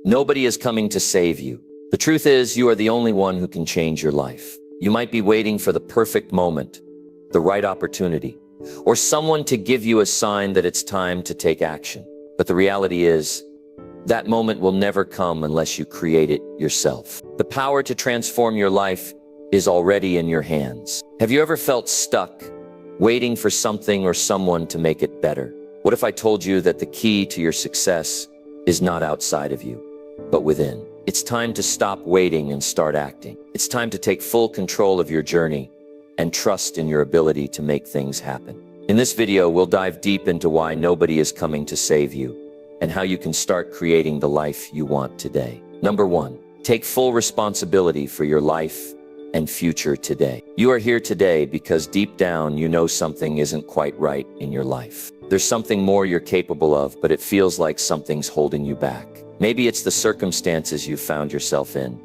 Nobody is coming to save you. The truth is, you are the only one who can change your life. You might be waiting for the perfect moment, the right opportunity, or someone to give you a sign that it's time to take action. But the reality is, that moment will never come unless you create it yourself. The power to transform your life is already in your hands. Have you ever felt stuck, waiting for something or someone to make it better? What if I told you that the key to your success is not outside of you, but within? It's time to stop waiting and start acting. It's time to take full control of your journey and trust in your ability to make things happen. In this video, we'll dive deep into why nobody is coming to save you and how you can start creating the life you want today. Number 1, take full responsibility for your life and future today. You are here today because deep down you know something isn't quite right in your life. There's something more you're capable of, but it feels like something's holding you back. Maybe it's the circumstances you've found yourself in.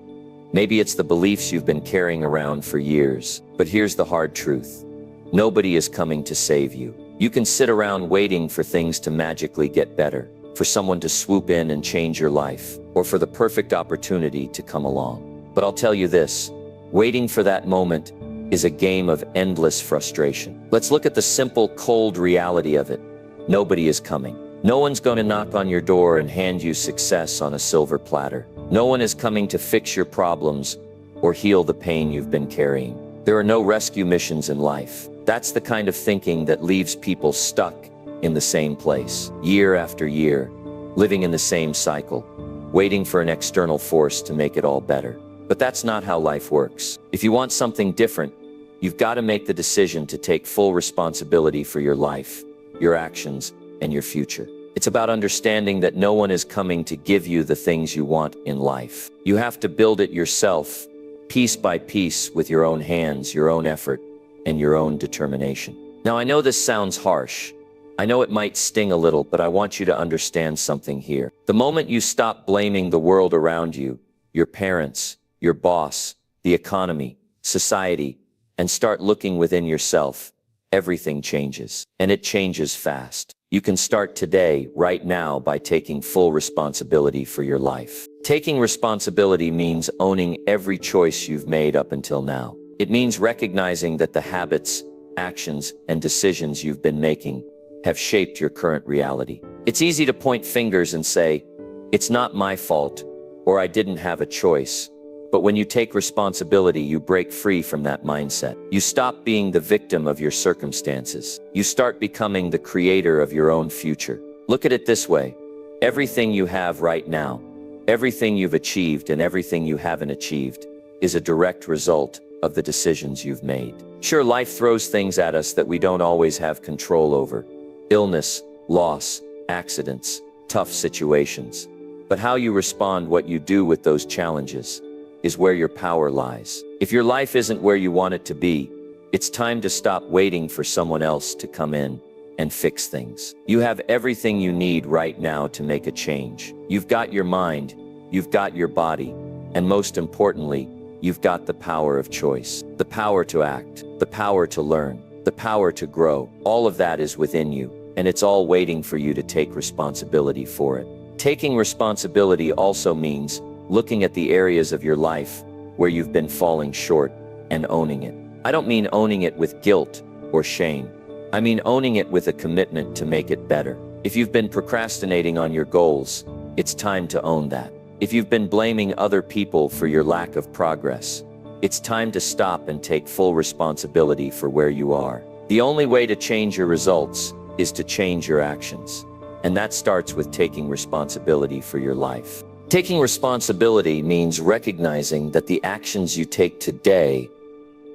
Maybe it's the beliefs you've been carrying around for years. But here's the hard truth. Nobody is coming to save you. You can sit around waiting for things to magically get better, for someone to swoop in and change your life, or for the perfect opportunity to come along. But I'll tell you this, waiting for that moment is a game of endless frustration. Let's look at the simple, cold reality of it. Nobody is coming. No one's going to knock on your door and hand you success on a silver platter. No one is coming to fix your problems or heal the pain you've been carrying. There are no rescue missions in life. That's the kind of thinking that leaves people stuck in the same place, year after year, living in the same cycle, waiting for an external force to make it all better. But that's not how life works. If you want something different, you've got to make the decision to take full responsibility for your life, your actions, and your future. It's about understanding that no one is coming to give you the things you want in life. You have to build it yourself, piece by piece, with your own hands, your own effort, and your own determination. Now, I know this sounds harsh. I know it might sting a little, but I want you to understand something here. The moment you stop blaming the world around you, your parents, your boss, the economy, society, and start looking within yourself, everything changes. And it changes fast. You can start today, right now, by taking full responsibility for your life. Taking responsibility means owning every choice you've made up until now. It means recognizing that the habits, actions, and decisions you've been making have shaped your current reality. It's easy to point fingers and say, "It's not my fault," or "I didn't have a choice." But when you take responsibility, you break free from that mindset. You stop being the victim of your circumstances. You start becoming the creator of your own future. Look at it this way. Everything you have right now, everything you've achieved and everything you haven't achieved, is a direct result of the decisions you've made. Sure, life throws things at us that we don't always have control over. Illness, loss, accidents, tough situations. But how you respond, what you do with those challenges, is where your power lies. If your life isn't where you want it to be, it's time to stop waiting for someone else to come in and fix things. You have everything you need right now to make a change. You've got your mind, you've got your body, and most importantly, you've got the power of choice. The power to act, the power to learn, the power to grow. All of that is within you, and it's all waiting for you to take responsibility for it. Taking responsibility also means looking at the areas of your life where you've been falling short and owning it. I don't mean owning it with guilt or shame. I mean owning it with a commitment to make it better. If you've been procrastinating on your goals, it's time to own that. If you've been blaming other people for your lack of progress, it's time to stop and take full responsibility for where you are. The only way to change your results is to change your actions. And that starts with taking responsibility for your life. Taking responsibility means recognizing that the actions you take today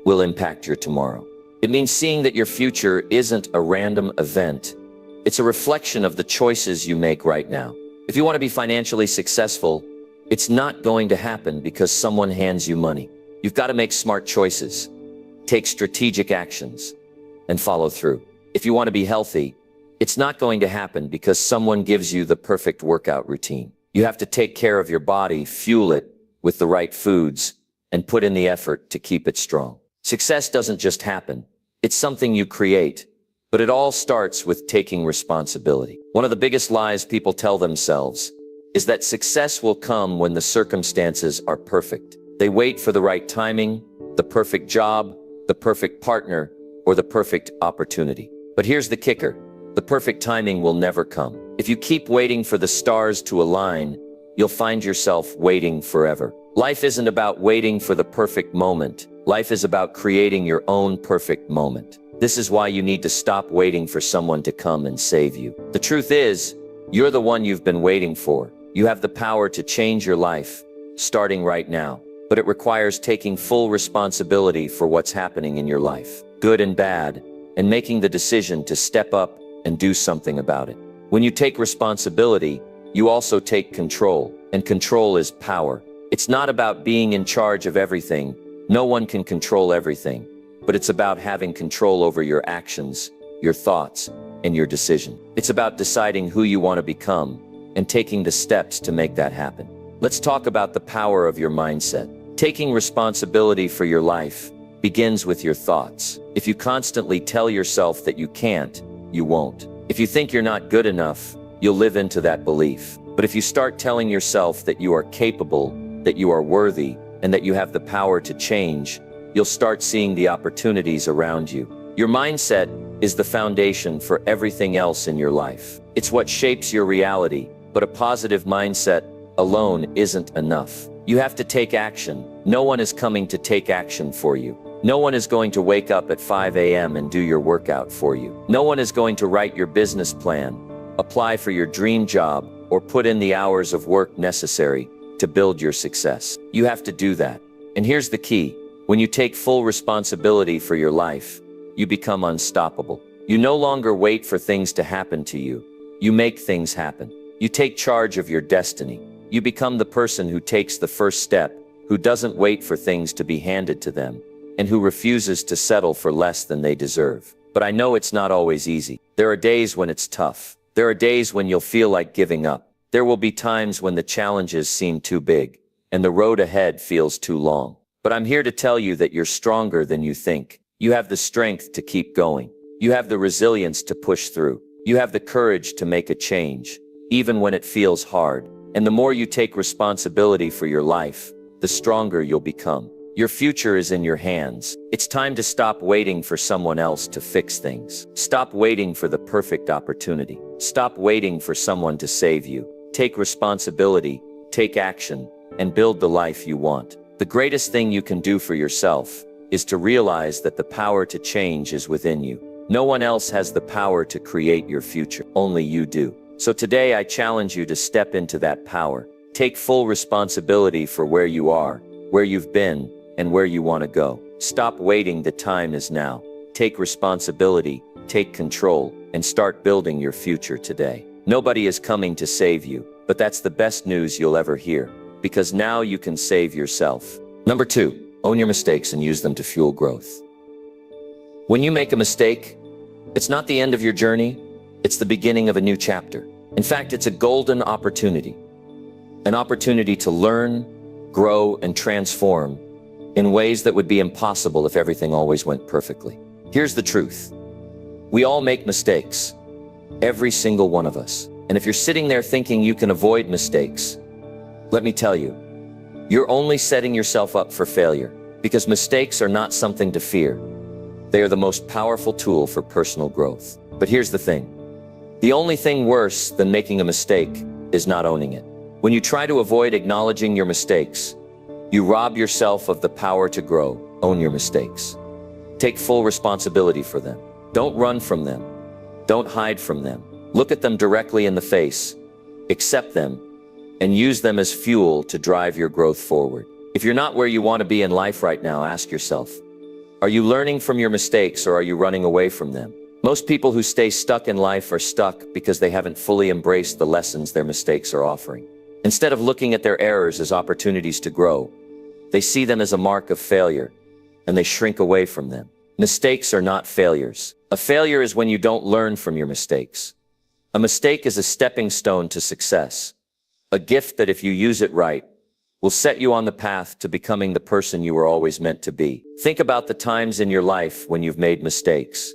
will impact your tomorrow. It means seeing that your future isn't a random event. It's a reflection of the choices you make right now. If you want to be financially successful, it's not going to happen because someone hands you money. You've got to make smart choices, take strategic actions, and follow through. If you want to be healthy, it's not going to happen because someone gives you the perfect workout routine. You have to take care of your body, fuel it with the right foods, and put in the effort to keep it strong. Success doesn't just happen. It's something you create, but it all starts with taking responsibility. One of the biggest lies people tell themselves is that success will come when the circumstances are perfect. They wait for the right timing, the perfect job, the perfect partner, or the perfect opportunity. But here's the kicker. The perfect timing will never come. If you keep waiting for the stars to align, you'll find yourself waiting forever. Life isn't about waiting for the perfect moment. Life is about creating your own perfect moment. This is why you need to stop waiting for someone to come and save you. The truth is, you're the one you've been waiting for. You have the power to change your life, starting right now. But it requires taking full responsibility for what's happening in your life, good and bad, and making the decision to step up and do something about it. When you take responsibility, you also take control, and control is power. It's not about being in charge of everything. No one can control everything, but it's about having control over your actions, your thoughts, and your decision. It's about deciding who you want to become and taking the steps to make that happen. Let's talk about the power of your mindset. Taking responsibility for your life begins with your thoughts. If you constantly tell yourself that you can't, you won't. If you think you're not good enough, you'll live into that belief. But if you start telling yourself that you are capable, that you are worthy, and that you have the power to change, you'll start seeing the opportunities around you. Your mindset is the foundation for everything else in your life. It's what shapes your reality, but a positive mindset alone isn't enough. You have to take action. No one is coming to take action for you. No one is going to wake up at 5 a.m. and do your workout for you. No one is going to write your business plan, apply for your dream job, or put in the hours of work necessary to build your success. You have to do that. And here's the key. When you take full responsibility for your life, you become unstoppable. You no longer wait for things to happen to you. You make things happen. You take charge of your destiny. You become the person who takes the first step, who doesn't wait for things to be handed to them, and who refuses to settle for less than they deserve. But I know it's not always easy. There are days when it's tough. There are days when you'll feel like giving up. There will be times when the challenges seem too big, and the road ahead feels too long. But I'm here to tell you that you're stronger than you think. You have the strength to keep going. You have the resilience to push through. You have the courage to make a change, even when it feels hard. And the more you take responsibility for your life, the stronger you'll become. Your future is in your hands. It's time to stop waiting for someone else to fix things. Stop waiting for the perfect opportunity. Stop waiting for someone to save you. Take responsibility, take action, and build the life you want. The greatest thing you can do for yourself is to realize that the power to change is within you. No one else has the power to create your future. Only you do. So today I challenge you to step into that power. Take full responsibility for where you are, where you've been, and where you want to go. Stop waiting, the time is now. Take responsibility, take control, and start building your future today. Nobody is coming to save you, but that's the best news you'll ever hear, because now you can save yourself. Number 2, own your mistakes and use them to fuel growth. When you make a mistake, it's not the end of your journey, it's the beginning of a new chapter. In fact, it's a golden opportunity. An opportunity to learn, grow, and transform in ways that would be impossible if everything always went perfectly. Here's the truth. We all make mistakes. Every single one of us. And if you're sitting there thinking you can avoid mistakes, let me tell you, you're only setting yourself up for failure, because mistakes are not something to fear. They are the most powerful tool for personal growth. But here's the thing. The only thing worse than making a mistake is not owning it. When you try to avoid acknowledging your mistakes, you rob yourself of the power to grow. Own your mistakes. Take full responsibility for them. Don't run from them. Don't hide from them. Look at them directly in the face, accept them, and use them as fuel to drive your growth forward. If you're not where you want to be in life right now, ask yourself, are you learning from your mistakes or are you running away from them? Most people who stay stuck in life are stuck because they haven't fully embraced the lessons their mistakes are offering. Instead of looking at their errors as opportunities to grow, they see them as a mark of failure, and they shrink away from them. Mistakes are not failures. A failure is when you don't learn from your mistakes. A mistake is a stepping stone to success, a gift that if you use it right, will set you on the path to becoming the person you were always meant to be. Think about the times in your life when you've made mistakes,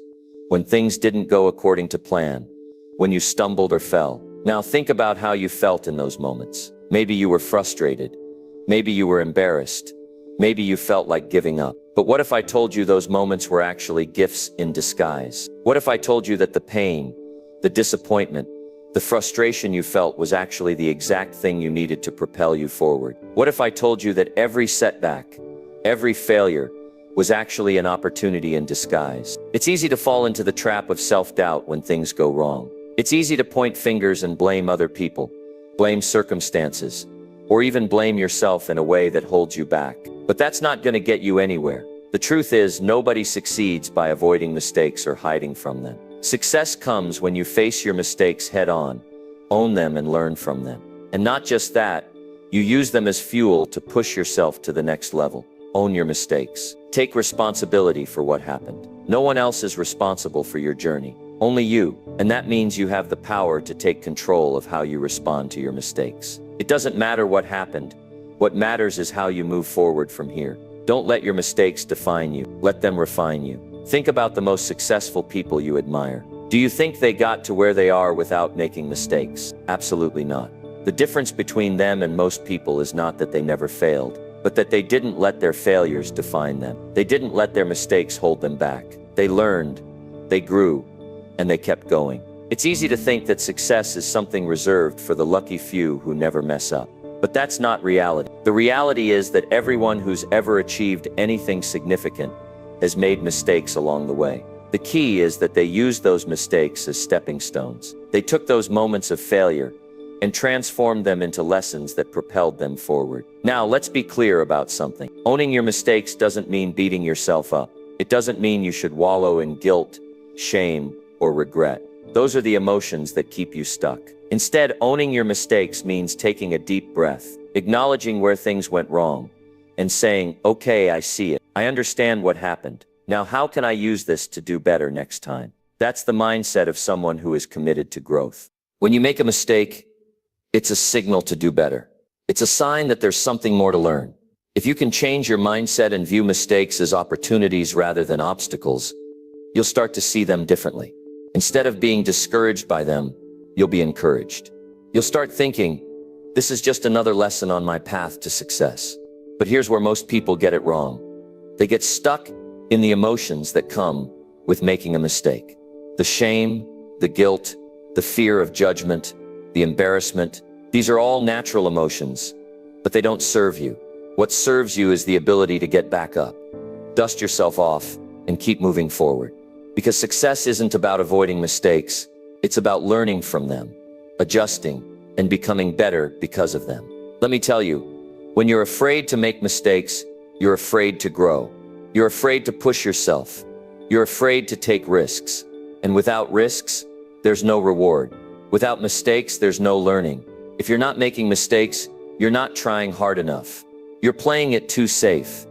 when things didn't go according to plan, when you stumbled or fell. Now think about how you felt in those moments. Maybe you were frustrated. Maybe you were embarrassed. Maybe you felt like giving up. But what if I told you those moments were actually gifts in disguise? What if I told you that the pain, the disappointment, the frustration you felt was actually the exact thing you needed to propel you forward? What if I told you that every setback, every failure, was actually an opportunity in disguise? It's easy to fall into the trap of self-doubt when things go wrong. It's easy to point fingers and blame other people, blame circumstances, or even blame yourself in a way that holds you back. But that's not going to get you anywhere. The truth is, nobody succeeds by avoiding mistakes or hiding from them. Success comes when you face your mistakes head on, own them and learn from them. And not just that, you use them as fuel to push yourself to the next level. Own your mistakes. Take responsibility for what happened. No one else is responsible for your journey. Only you. And that means you have the power to take control of how you respond to your mistakes. It doesn't matter what happened. What matters is how you move forward from here. Don't let your mistakes define you. Let them refine you. Think about the most successful people you admire. Do you think they got to where they are without making mistakes? Absolutely not. The difference between them and most people is not that they never failed, but that they didn't let their failures define them. They didn't let their mistakes hold them back. They learned, they grew, and they kept going. It's easy to think that success is something reserved for the lucky few who never mess up. But that's not reality. The reality is that everyone who's ever achieved anything significant has made mistakes along the way. The key is that they used those mistakes as stepping stones. They took those moments of failure and transformed them into lessons that propelled them forward. Now, let's be clear about something. Owning your mistakes doesn't mean beating yourself up. It doesn't mean you should wallow in guilt, shame, or regret. Those are the emotions that keep you stuck. Instead, owning your mistakes means taking a deep breath, acknowledging where things went wrong, and saying, okay, I see it. I understand what happened. Now, how can I use this to do better next time? That's the mindset of someone who is committed to growth. When you make a mistake, it's a signal to do better. It's a sign that there's something more to learn. If you can change your mindset and view mistakes as opportunities rather than obstacles, you'll start to see them differently. Instead of being discouraged by them, you'll be encouraged. You'll start thinking, this is just another lesson on my path to success. But here's where most people get it wrong. They get stuck in the emotions that come with making a mistake. The shame, the guilt, the fear of judgment, the embarrassment. These are all natural emotions, but they don't serve you. What serves you is the ability to get back up, dust yourself off, and keep moving forward. Because success isn't about avoiding mistakes. It's about learning from them, adjusting, and becoming better because of them. Let me tell you, when you're afraid to make mistakes, you're afraid to grow. You're afraid to push yourself. You're afraid to take risks. And without risks, there's no reward. Without mistakes, there's no learning. If you're not making mistakes, you're not trying hard enough. You're playing it too safe.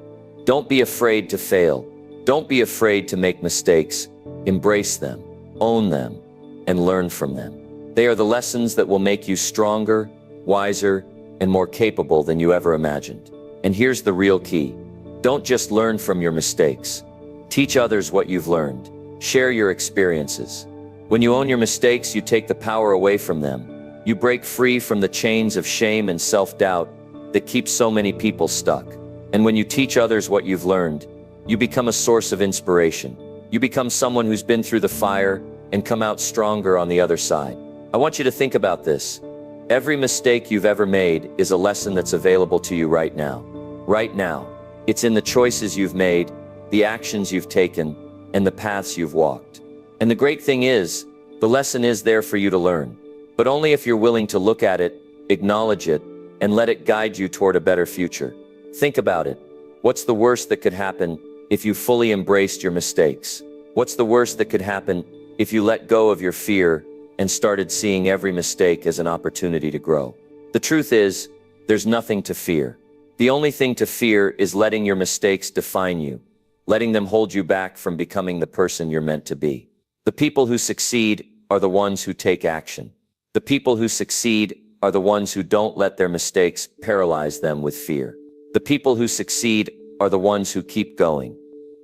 Don't be afraid to fail. Don't be afraid to make mistakes. Embrace them, own them, and learn from them. They are the lessons that will make you stronger, wiser, and more capable than you ever imagined. And here's the real key. Don't just learn from your mistakes. Teach others what you've learned. Share your experiences. When you own your mistakes, you take the power away from them. You break free from the chains of shame and self-doubt that keep so many people stuck. And when you teach others what you've learned, you become a source of inspiration. You become someone who's been through the fire and come out stronger on the other side. I want you to think about this. Every mistake you've ever made is a lesson that's available to you right now. Right now. It's in the choices you've made, the actions you've taken, and the paths you've walked. And the great thing is, the lesson is there for you to learn. But only if you're willing to look at it, acknowledge it, and let it guide you toward a better future. Think about it. What's the worst that could happen if you fully embraced your mistakes? What's the worst that could happen if you let go of your fear and started seeing every mistake as an opportunity to grow? The truth is, there's nothing to fear. The only thing to fear is letting your mistakes define you, letting them hold you back from becoming the person you're meant to be. The people who succeed are the ones who take action. The people who succeed are the ones who don't let their mistakes paralyze them with fear. The people who succeed are the ones who keep going.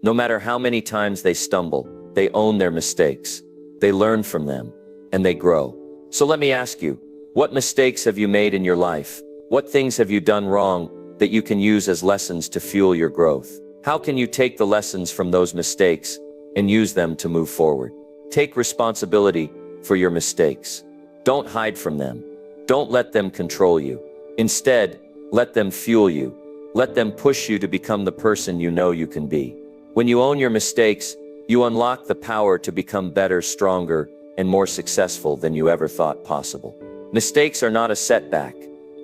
No matter how many times they stumble, they own their mistakes. They learn from them, and they grow. So let me ask you, what mistakes have you made in your life? What things have you done wrong that you can use as lessons to fuel your growth? How can you take the lessons from those mistakes and use them to move forward? Take responsibility for your mistakes. Don't hide from them. Don't let them control you. Instead, let them fuel you. Let them push you to become the person you know you can be. When you own your mistakes, you unlock the power to become better, stronger, and more successful than you ever thought possible. Mistakes are not a setback.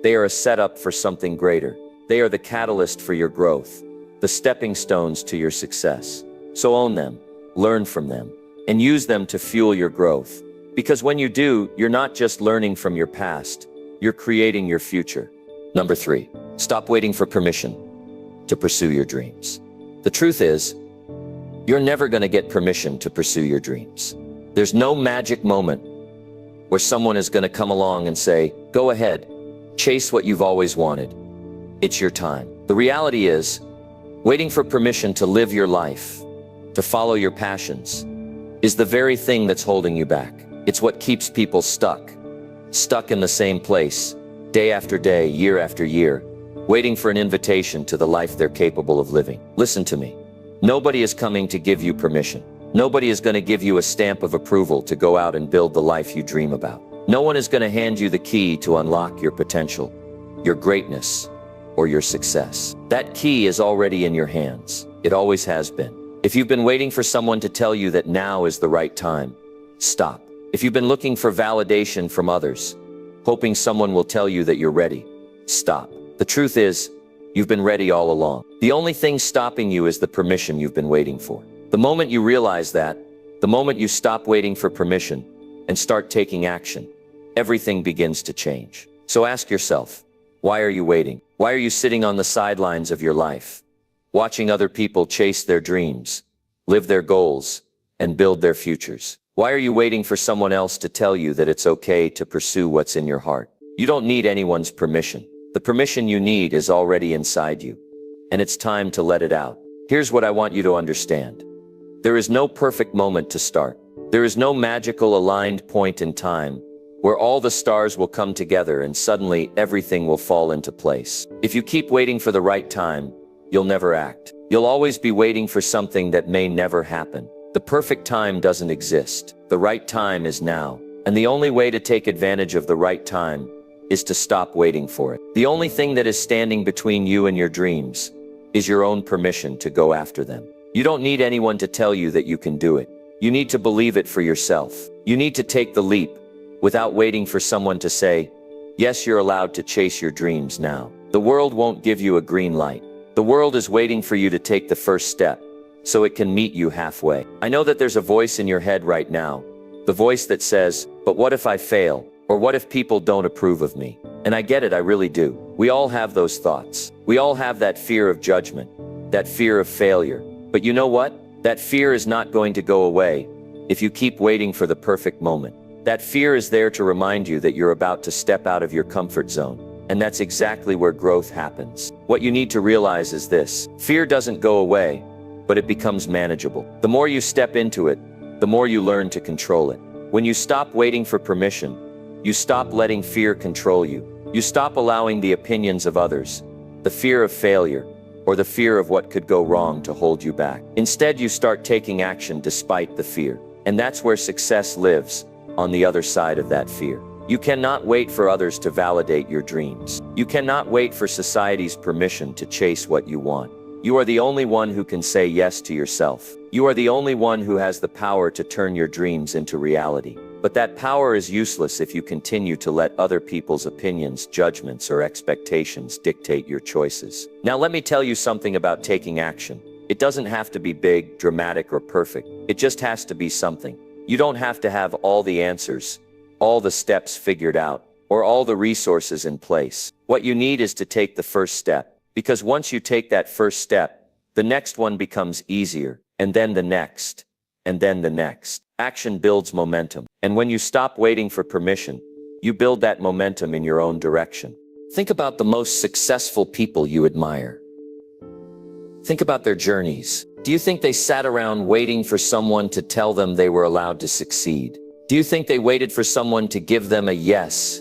They are a setup for something greater. They are the catalyst for your growth, the stepping stones to your success. So own them, learn from them, and use them to fuel your growth. Because when you do, you're not just learning from your past, you're creating your future. Number 3, stop waiting for permission to pursue your dreams. The truth is, you're never going to get permission to pursue your dreams. There's no magic moment where someone is going to come along and say, go ahead, chase what you've always wanted. It's your time. The reality is, waiting for permission to live your life, to follow your passions, is the very thing that's holding you back. It's what keeps people stuck in the same place, day after day, year after year, waiting for an invitation to the life they're capable of living. Listen to me. Nobody is coming to give you permission. Nobody is going to give you a stamp of approval to go out and build the life you dream about. No one is going to hand you the key to unlock your potential, your greatness, or your success. That key is already in your hands. It always has been. If you've been waiting for someone to tell you that now is the right time, stop. If you've been looking for validation from others, hoping someone will tell you that you're ready, stop. The truth is, you've been ready all along. The only thing stopping you is the permission you've been waiting for. The moment you realize that, the moment you stop waiting for permission and start taking action, everything begins to change. So ask yourself, why are you waiting? Why are you sitting on the sidelines of your life, watching other people chase their dreams, live their goals, and build their futures? Why are you waiting for someone else to tell you that it's okay to pursue what's in your heart? You don't need anyone's permission. The permission you need is already inside you, and it's time to let it out. Here's what I want you to understand. There is no perfect moment to start. There is no magical aligned point in time where all the stars will come together and suddenly everything will fall into place. If you keep waiting for the right time, you'll never act. You'll always be waiting for something that may never happen. The perfect time doesn't exist. The right time is now. And the only way to take advantage of the right time is to stop waiting for it. The only thing that is standing between you and your dreams is your own permission to go after them. You don't need anyone to tell you that you can do it. You need to believe it for yourself. You need to take the leap without waiting for someone to say, yes, you're allowed to chase your dreams now. The world won't give you a green light. The world is waiting for you to take the first step so it can meet you halfway. I know that there's a voice in your head right now, the voice that says, but what if I fail? Or what if people don't approve of me? And I get it, I really do. We all have those thoughts. We all have that fear of judgment, that fear of failure. But you know what? That fear is not going to go away if you keep waiting for the perfect moment. That fear is there to remind you that you're about to step out of your comfort zone. And that's exactly where growth happens. What you need to realize is this: fear doesn't go away, but it becomes manageable. The more you step into it, the more you learn to control it. When you stop waiting for permission, you stop letting fear control you. You stop allowing the opinions of others, the fear of failure, or the fear of what could go wrong to hold you back. Instead, you start taking action despite the fear. And that's where success lives, on the other side of that fear. You cannot wait for others to validate your dreams. You cannot wait for society's permission to chase what you want. You are the only one who can say yes to yourself. You are the only one who has the power to turn your dreams into reality. But that power is useless if you continue to let other people's opinions, judgments, or expectations dictate your choices. Now let me tell you something about taking action. It doesn't have to be big, dramatic, or perfect. It just has to be something. You don't have to have all the answers, all the steps figured out, or all the resources in place. What you need is to take the first step. Because once you take that first step, the next one becomes easier, and then the next, and then the next. Action builds momentum. And when you stop waiting for permission, you build that momentum in your own direction. Think about the most successful people you admire. Think about their journeys. Do you think they sat around waiting for someone to tell them they were allowed to succeed? Do you think they waited for someone to give them a yes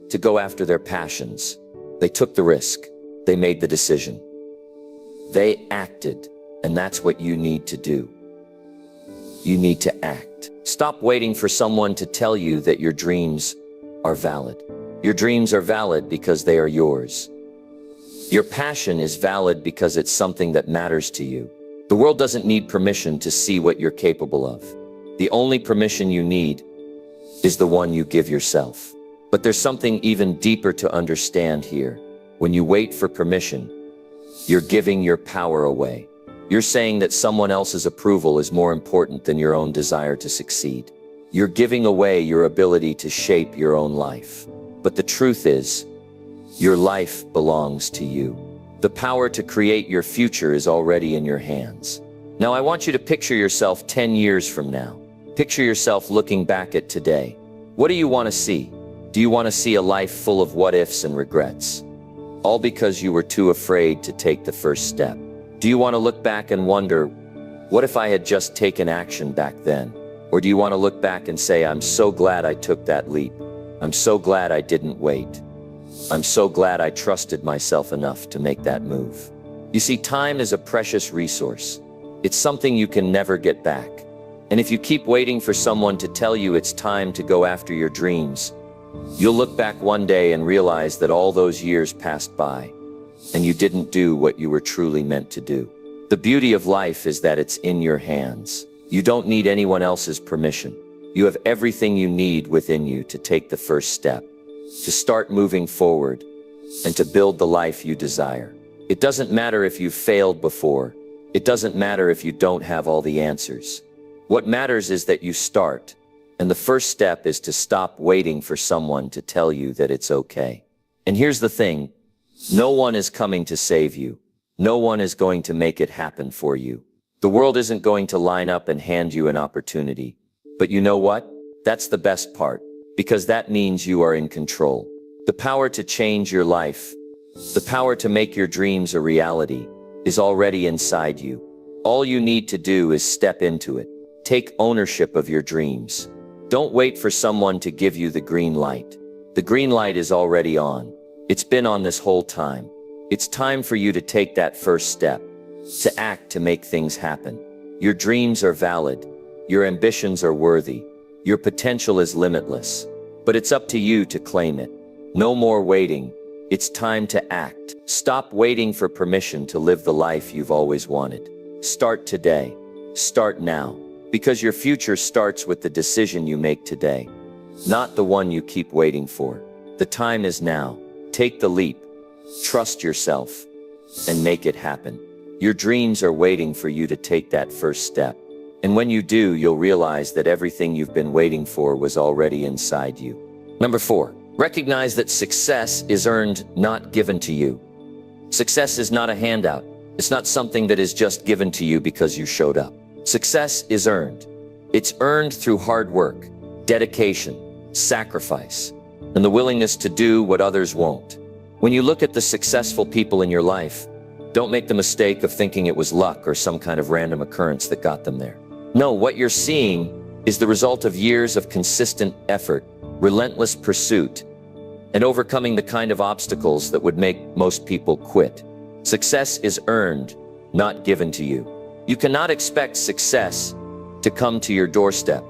to go after their passions? They took the risk. They made the decision. They acted, and that's what you need to do. You need to act. Stop waiting for someone to tell you that your dreams are valid. Your dreams are valid because they are yours. Your passion is valid because it's something that matters to you. The world doesn't need permission to see what you're capable of. The only permission you need is the one you give yourself. But there's something even deeper to understand here. When you wait for permission, you're giving your power away. You're saying that someone else's approval is more important than your own desire to succeed. You're giving away your ability to shape your own life. But the truth is, your life belongs to you. The power to create your future is already in your hands. Now I want you to picture yourself 10 years from now. Picture yourself looking back at today. What do you want to see? Do you want to see a life full of what-ifs and regrets? All because you were too afraid to take the first step. Do you want to look back and wonder, what if I had just taken action back then? Or do you want to look back and say, I'm so glad I took that leap. I'm so glad I didn't wait. I'm so glad I trusted myself enough to make that move. You see, time is a precious resource. It's something you can never get back. And if you keep waiting for someone to tell you it's time to go after your dreams, you'll look back one day and realize that all those years passed by, and you didn't do what you were truly meant to do. The beauty of life is that it's in your hands. You don't need anyone else's permission. You have everything you need within you to take the first step, to start moving forward, and to build the life you desire. It doesn't matter if you've failed before. It doesn't matter if you don't have all the answers. What matters is that you start, and the first step is to stop waiting for someone to tell you that it's okay. And here's the thing, no one is coming to save you. No one is going to make it happen for you. The world isn't going to line up and hand you an opportunity. But you know what? That's the best part, because that means you are in control. The power to change your life, the power to make your dreams a reality, is already inside you. All you need to do is step into it. Take ownership of your dreams. Don't wait for someone to give you the green light. The green light is already on. It's been on this whole time. It's time for you to take that first step, to act to make things happen. Your dreams are valid. Your ambitions are worthy. Your potential is limitless. But it's up to you to claim it. No more waiting. It's time to act. Stop waiting for permission to live the life you've always wanted. Start today. Start now. Because your future starts with the decision you make today, not the one you keep waiting for. The time is now. Take the leap. Trust yourself and make it happen. Your dreams are waiting for you to take that first step. And when you do, you'll realize that everything you've been waiting for was already inside you. Number 4, recognize that success is earned, not given to you. Success is not a handout. It's not something that is just given to you because you showed up. Success is earned. It's earned through hard work, dedication, sacrifice, and the willingness to do what others won't. When you look at the successful people in your life, don't make the mistake of thinking it was luck or some kind of random occurrence that got them there. No, what you're seeing is the result of years of consistent effort, relentless pursuit, and overcoming the kind of obstacles that would make most people quit. Success is earned, not given to you. You cannot expect success to come to your doorstep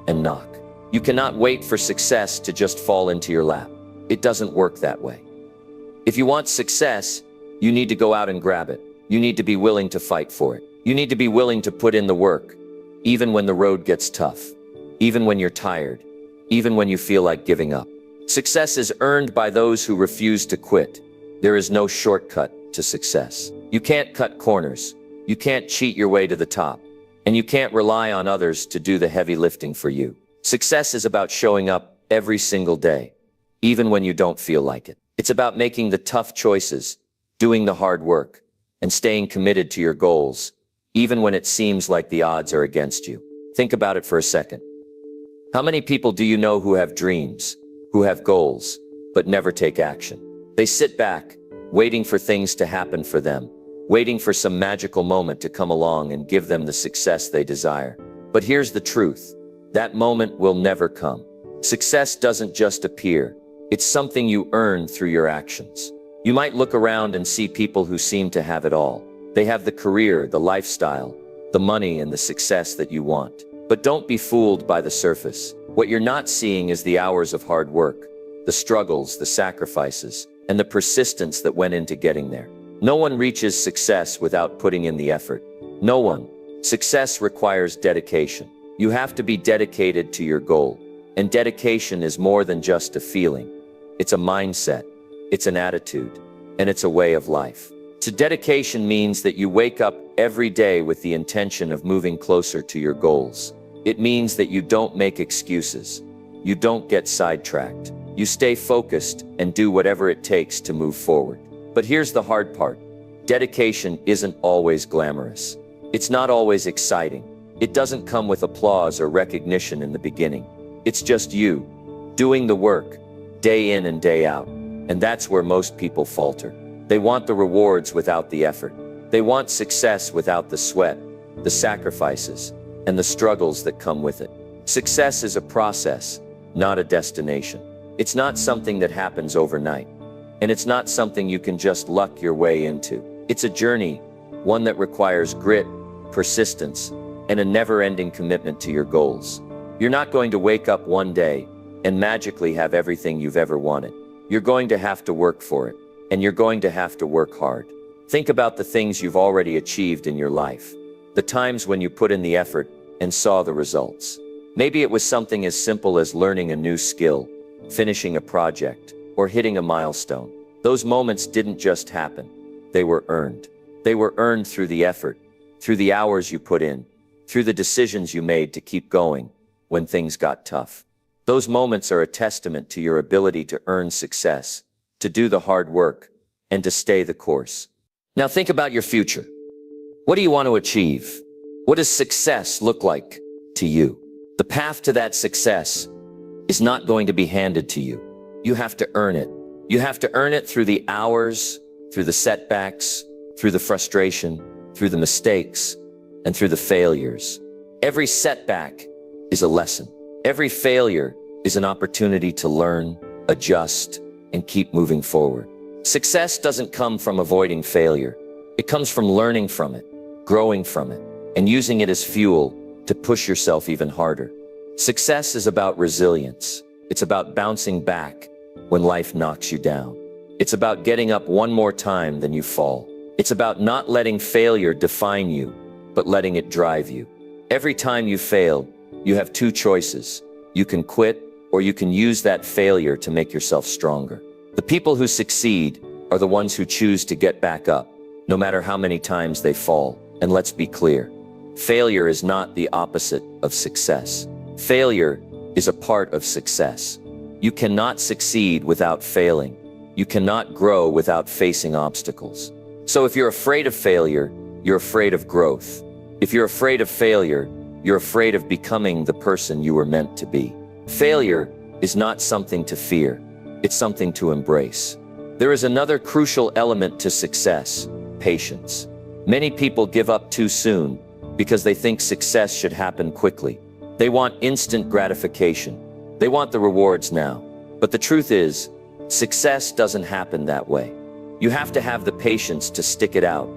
and knock. You cannot wait for success to just fall into your lap. It doesn't work that way. If you want success, you need to go out and grab it. You need to be willing to fight for it. You need to be willing to put in the work, even when the road gets tough, even when you're tired, even when you feel like giving up. Success is earned by those who refuse to quit. There is no shortcut to success. You can't cut corners. You can't cheat your way to the top, and you can't rely on others to do the heavy lifting for you. Success is about showing up every single day, even when you don't feel like it. It's about making the tough choices, doing the hard work, and staying committed to your goals, even when it seems like the odds are against you. Think about it for a second. How many people do you know who have dreams, who have goals, but never take action? They sit back, waiting for things to happen for them, waiting for some magical moment to come along and give them the success they desire. But here's the truth. that moment will never come. Success doesn't just appear. It's something you earn through your actions. You might look around and see people who seem to have it all. They have the career, the lifestyle, the money, and the success that you want. But don't be fooled by the surface. What you're not seeing is the hours of hard work, the struggles, the sacrifices, and the persistence that went into getting there. No one reaches success without putting in the effort. No one. Success requires dedication. You have to be dedicated to your goal. And dedication is more than just a feeling. It's a mindset, it's an attitude, and it's a way of life. So dedication means that you wake up every day with the intention of moving closer to your goals. It means that you don't make excuses. You don't get sidetracked. You stay focused and do whatever it takes to move forward. But here's the hard part. Dedication isn't always glamorous. It's not always exciting. It doesn't come with applause or recognition in the beginning. It's just you, doing the work, day in and day out. And that's where most people falter. They want the rewards without the effort. They want success without the sweat, the sacrifices, and the struggles that come with it. Success is a process, not a destination. It's not something that happens overnight. And it's not something you can just luck your way into. It's a journey, one that requires grit, persistence, and a never-ending commitment to your goals. You're not going to wake up one day and magically have everything you've ever wanted. You're going to have to work for it, and you're going to have to work hard. Think about the things you've already achieved in your life, the times when you put in the effort and saw the results. Maybe it was something as simple as learning a new skill, finishing a project, or hitting a milestone. Those moments didn't just happen. They were earned. They were earned through the effort, through the hours you put in, through the decisions you made to keep going when things got tough. Those moments are a testament to your ability to earn success, to do the hard work, and to stay the course. Now think about your future. What do you want to achieve? What does success look like to you? The path to that success is not going to be handed to you. You have to earn it. You have to earn it through the hours, through the setbacks, through the frustration, through the mistakes, and through the failures. Every setback is a lesson. Every failure is an opportunity to learn, adjust, and keep moving forward. Success doesn't come from avoiding failure. It comes from learning from it, growing from it, and using it as fuel to push yourself even harder. Success is about resilience. It's about bouncing back when life knocks you down. It's about getting up one more time than you fall. It's about not letting failure define you, but letting it drive you. Every time you fail, you have two choices. You can quit, or you can use that failure to make yourself stronger. The people who succeed are the ones who choose to get back up, no matter how many times they fall. And let's be clear, failure is not the opposite of success. Failure is a part of success. You cannot succeed without failing. You cannot grow without facing obstacles. So if you're afraid of failure, you're afraid of growth. If you're afraid of failure, you're afraid of becoming the person you were meant to be. Failure is not something to fear. It's something to embrace. There is another crucial element to success: patience. Many people give up too soon because they think success should happen quickly. They want instant gratification. They want the rewards now. But the truth is, success doesn't happen that way. You have to have the patience to stick it out,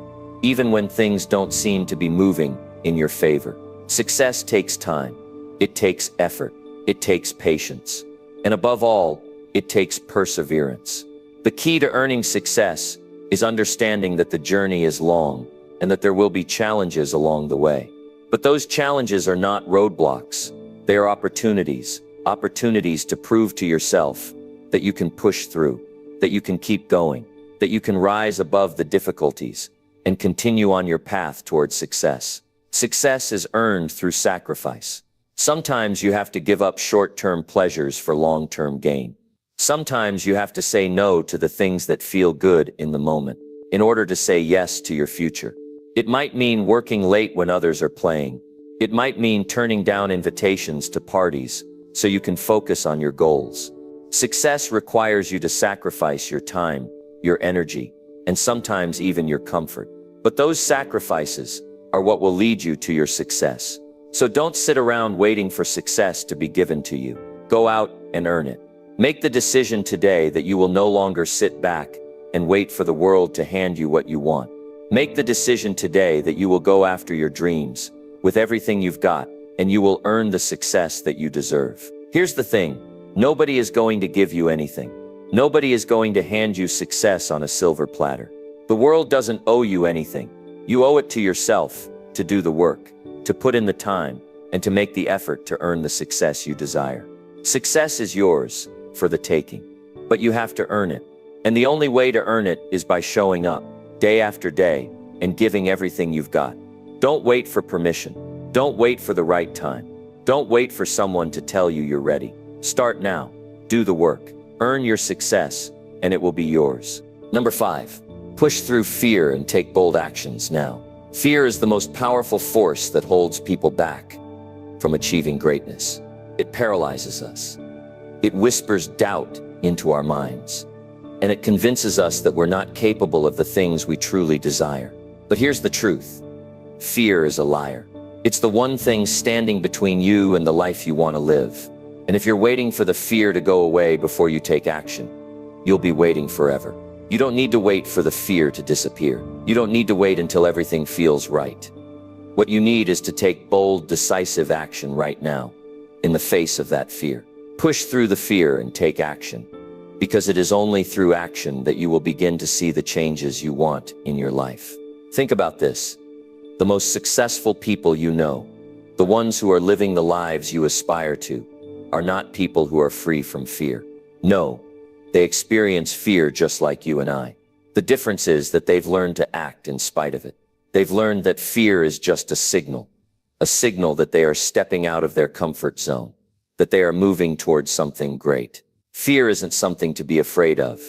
even when things don't seem to be moving in your favor. Success takes time. It takes effort. It takes patience. And above all, it takes perseverance. The key to earning success is understanding that the journey is long and that there will be challenges along the way. But those challenges are not roadblocks. They are opportunities to prove to yourself that you can push through, that you can keep going, that you can rise above the difficulties and continue on your path towards success. Success is earned through sacrifice. Sometimes you have to give up short-term pleasures for long-term gain. Sometimes you have to say no to the things that feel good in the moment in order to say yes to your future. It might mean working late when others are playing. It might mean turning down invitations to parties so you can focus on your goals. Success requires you to sacrifice your time, your energy, and sometimes even your comfort. But those sacrifices are what will lead you to your success. So don't sit around waiting for success to be given to you. Go out and earn it. Make the decision today that you will no longer sit back and wait for the world to hand you what you want. Make the decision today that you will go after your dreams with everything you've got, and you will earn the success that you deserve. Here's the thing. Nobody is going to give you anything. Nobody is going to hand you success on a silver platter. The world doesn't owe you anything. You owe it to yourself to do the work, to put in the time, and to make the effort to earn the success you desire. Success is yours for the taking, but you have to earn it. And the only way to earn it is by showing up day after day and giving everything you've got. Don't wait for permission. Don't wait for the right time. Don't wait for someone to tell you you're ready. Start now. Do the work. Earn your success, and it will be yours. Number 5, push through fear and take bold actions now. Fear is the most powerful force that holds people back from achieving greatness. It paralyzes us. It whispers doubt into our minds, and it convinces us that we're not capable of the things we truly desire. But here's the truth. Fear is a liar. It's the one thing standing between you and the life you want to live. And if you're waiting for the fear to go away before you take action, you'll be waiting forever. You don't need to wait for the fear to disappear. You don't need to wait until everything feels right. What you need is to take bold, decisive action right now, in the face of that fear. Push through the fear and take action, because it is only through action that you will begin to see the changes you want in your life. Think about this. The most successful people you know, the ones who are living the lives you aspire to, are not people who are free from fear. No, they experience fear just like you and I. The difference is that they've learned to act in spite of it. They've learned that fear is just a signal that they are stepping out of their comfort zone, that they are moving towards something great. Fear isn't something to be afraid of.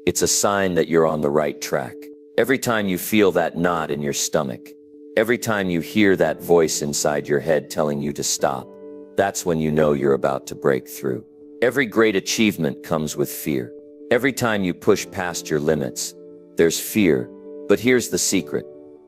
It's a sign that you're on the right track. Every time you feel that knot in your stomach, every time you hear that voice inside your head telling you to stop, that's when you know you're about to break through. Every great achievement comes with fear. Every time you push past your limits, there's fear. But here's the secret.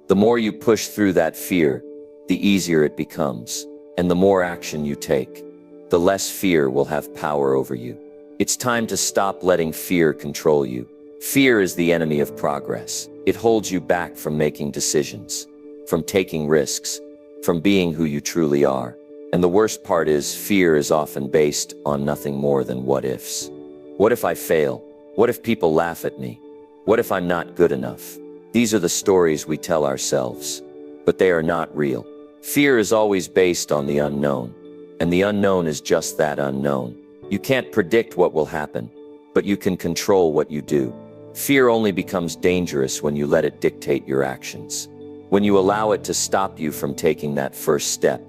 The more you push through that fear, the easier it becomes. And the more action you take, the less fear will have power over you. It's time to stop letting fear control you. Fear is the enemy of progress. It holds you back from making decisions, from taking risks, from being who you truly are. And the worst part is, fear is often based on nothing more than what ifs. What if I fail? What if people laugh at me? What if I'm not good enough? These are the stories we tell ourselves, but they are not real. Fear is always based on the unknown, and the unknown is just that, unknown. You can't predict what will happen, but you can control what you do. Fear only becomes dangerous when you let it dictate your actions, when you allow it to stop you from taking that first step,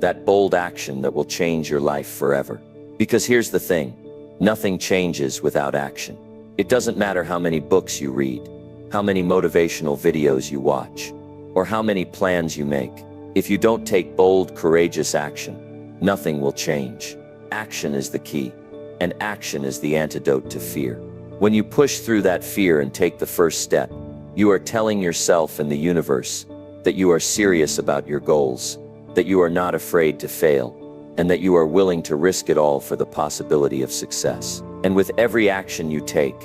that bold action that will change your life forever. Because here's the thing, nothing changes without action. It doesn't matter how many books you read, how many motivational videos you watch, or how many plans you make. If you don't take bold, courageous action, nothing will change. Action is the key, and action is the antidote to fear. When you push through that fear and take the first step, you are telling yourself and the universe that you are serious about your goals, that you are not afraid to fail, and that you are willing to risk it all for the possibility of success. And with every action you take,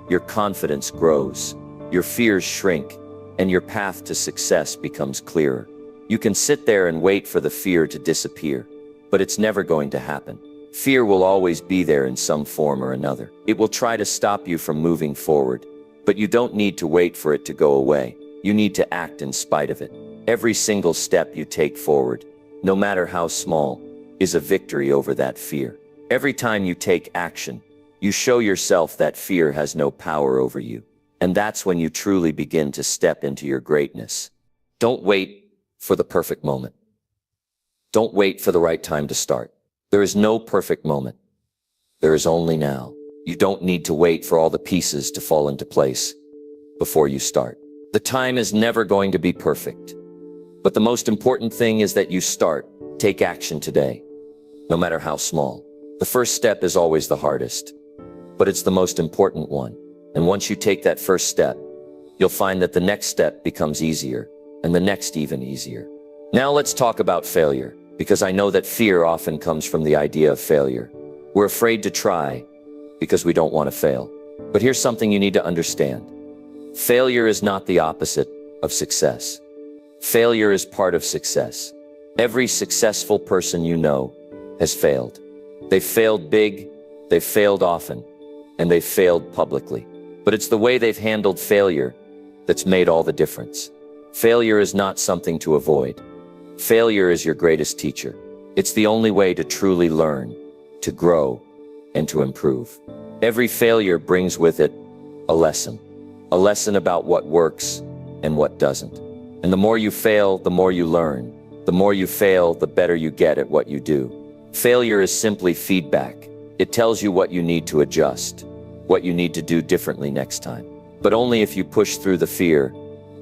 your confidence grows, your fears shrink, and your path to success becomes clearer. You can sit there and wait for the fear to disappear, but it's never going to happen. Fear will always be there in some form or another. It will try to stop you from moving forward, but you don't need to wait for it to go away. You need to act in spite of it. Every single step you take forward, no matter how small, is a victory over that fear. Every time you take action, you show yourself that fear has no power over you. And that's when you truly begin to step into your greatness. Don't wait for the perfect moment. Don't wait for the right time to start. There is no perfect moment. There is only now. You don't need to wait for all the pieces to fall into place before you start. The time is never going to be perfect. But the most important thing is that you start. Take action today, no matter how small. The first step is always the hardest, but it's the most important one. And once you take that first step, you'll find that the next step becomes easier, and the next even easier. Now let's talk about failure, because I know that fear often comes from the idea of failure. We're afraid to try because we don't want to fail. But here's something you need to understand. Failure is not the opposite of success. Failure is part of success. Every successful person you know has failed. They've failed big, they've failed often, and they've failed publicly. But it's the way they've handled failure that's made all the difference. Failure is not something to avoid. Failure is your greatest teacher. It's the only way to truly learn, to grow, and to improve. Every failure brings with it a lesson about what works and what doesn't. And the more you fail, the more you learn. The more you fail, the better you get at what you do. Failure is simply feedback. It tells you what you need to adjust, what you need to do differently next time. But only if you push through the fear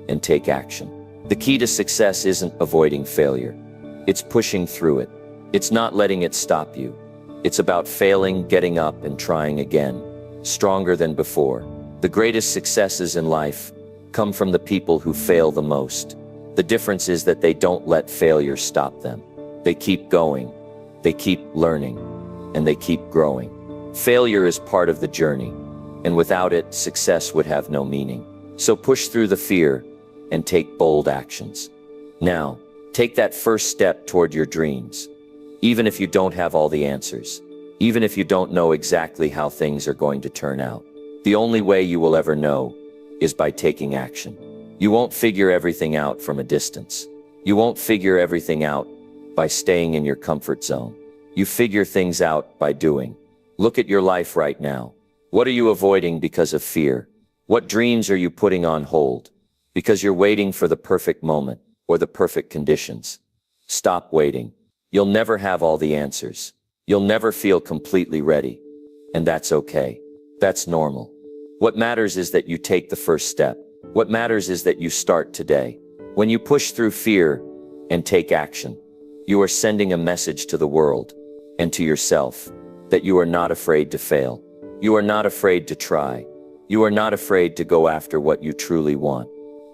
and take action. The key to success isn't avoiding failure. It's pushing through it. It's not letting it stop you. It's about failing, getting up, and trying again, stronger than before. The greatest successes in life come from the people who fail the most. The difference is that they don't let failure stop them. They keep going, they keep learning, and they keep growing. Failure is part of the journey, and without it, success would have no meaning. So push through the fear and take bold actions. Now, take that first step toward your dreams. Even if you don't have all the answers, even if you don't know exactly how things are going to turn out, the only way you will ever know is by taking action. You won't figure everything out from a distance. You won't figure everything out by staying in your comfort zone. You figure things out by doing. Look at your life right now. What are you avoiding because of fear? What dreams are you putting on hold because you're waiting for the perfect moment or the perfect conditions? Stop waiting. You'll never have all the answers. You'll never feel completely ready. And that's okay. That's normal. What matters is that you take the first step. What matters is that you start today. When you push through fear and take action, you are sending a message to the world and to yourself that you are not afraid to fail. You are not afraid to try. You are not afraid to go after what you truly want.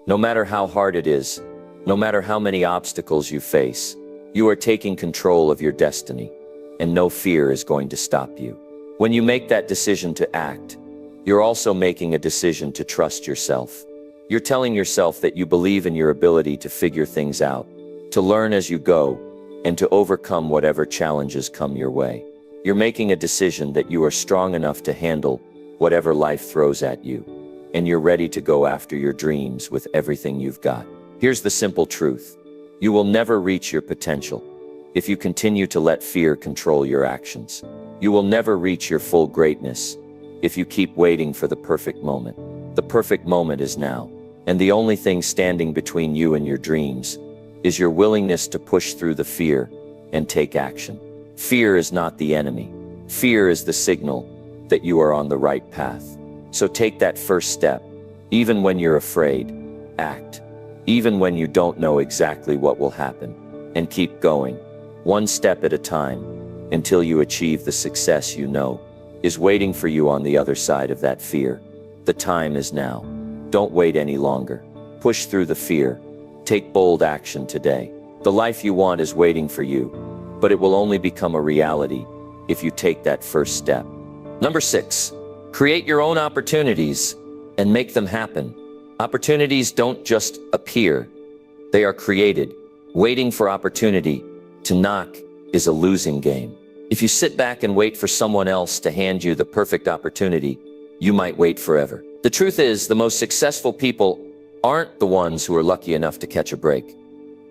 No matter how hard it is, no matter how many obstacles you face, you are taking control of your destiny, and no fear is going to stop you. When you make that decision to act, you're also making a decision to trust yourself. You're telling yourself that you believe in your ability to figure things out, to learn as you go, and to overcome whatever challenges come your way. You're making a decision that you are strong enough to handle whatever life throws at you, and you're ready to go after your dreams with everything you've got. Here's the simple truth. You will never reach your potential if you continue to let fear control your actions. You will never reach your full greatness if you keep waiting for the perfect moment. The perfect moment is now, and the only thing standing between you and your dreams is your willingness to push through the fear and take action. Fear is not the enemy. Fear is the signal that you are on the right path. So take that first step. Even when you're afraid, act. Even when you don't know exactly what will happen, and keep going, one step at a time, until you achieve the success you know is waiting for you on the other side of that fear. The time is now. Don't wait any longer. Push through the fear. Take bold action today. The life you want is waiting for you, but it will only become a reality if you take that first step. Number 6, create your own opportunities and make them happen. Opportunities don't just appear, they are created. Waiting for opportunity to knock is a losing game. If you sit back and wait for someone else to hand you the perfect opportunity, you might wait forever. The truth is, the most successful people aren't the ones who are lucky enough to catch a break.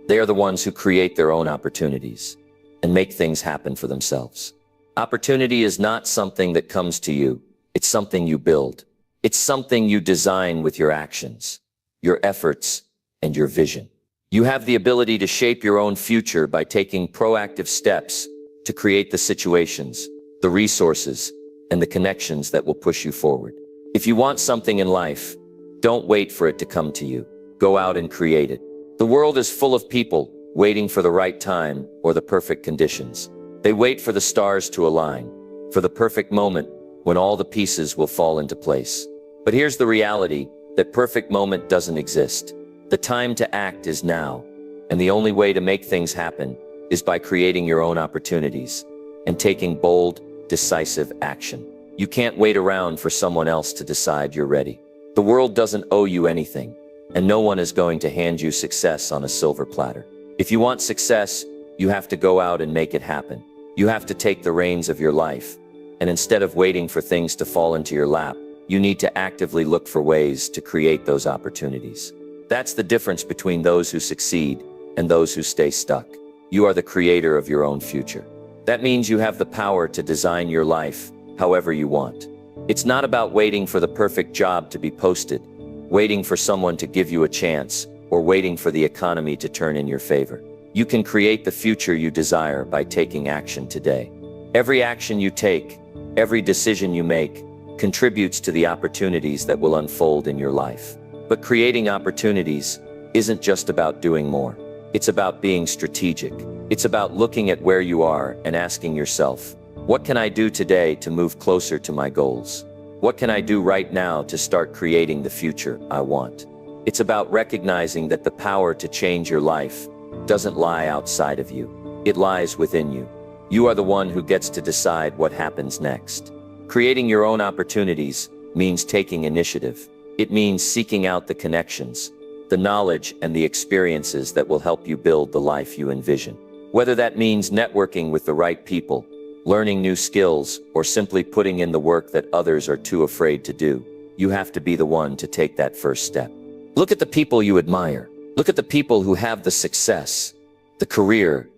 They are the ones who create their own opportunities and make things happen for themselves. Opportunity is not something that comes to you. It's something you build. It's something you design with your actions, your efforts, and your vision. You have the ability to shape your own future by taking proactive steps to create the situations, the resources, and the connections that will push you forward. If you want something in life, don't wait for it to come to you. Go out and create it. The world is full of people waiting for the right time or the perfect conditions. They wait for the stars to align, for the perfect moment when all the pieces will fall into place. But here's the reality, that perfect moment doesn't exist. The time to act is now, and the only way to make things happen is by creating your own opportunities and taking bold, decisive action. You can't wait around for someone else to decide you're ready. The world doesn't owe you anything, and no one is going to hand you success on a silver platter. If you want success, you have to go out and make it happen. You have to take the reins of your life, and instead of waiting for things to fall into your lap, you need to actively look for ways to create those opportunities. That's the difference between those who succeed and those who stay stuck. You are the creator of your own future. That means you have the power to design your life however you want. It's not about waiting for the perfect job to be posted, waiting for someone to give you a chance, or waiting for the economy to turn in your favor. You can create the future you desire by taking action today. Every action you take, every decision you make, contributes to the opportunities that will unfold in your life. But creating opportunities isn't just about doing more. It's about being strategic. It's about looking at where you are and asking yourself, what can I do today to move closer to my goals? What can I do right now to start creating the future I want? It's about recognizing that the power to change your life doesn't lie outside of you. It lies within you. You are the one who gets to decide what happens next. Creating your own opportunities means taking initiative. It means seeking out the connections, the knowledge, and the experiences that will help you build the life you envision. Whether that means networking with the right people, learning new skills, or simply putting in the work that others are too afraid to do, you have to be the one to take that first step. Look at the people you admire. Look at the people who have the success, the career,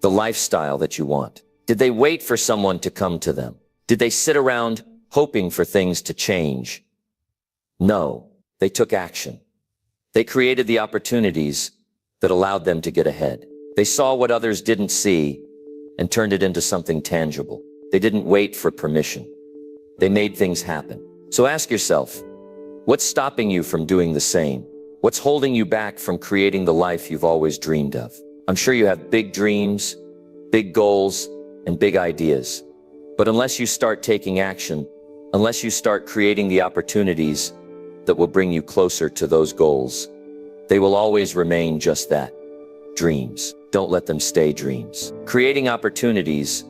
the lifestyle that you want. Did they wait for someone to come to them? Did they sit around hoping for things to change? No, they took action. They created the opportunities that allowed them to get ahead. They saw what others didn't see and turned it into something tangible. They didn't wait for permission. They made things happen. So ask yourself, what's stopping you from doing the same? What's holding you back from creating the life you've always dreamed of? I'm sure you have big dreams, big goals, and big ideas. But unless you start taking action, unless you start creating the opportunities that will bring you closer to those goals, they will always remain just that, dreams. Don't let them stay dreams. Creating opportunities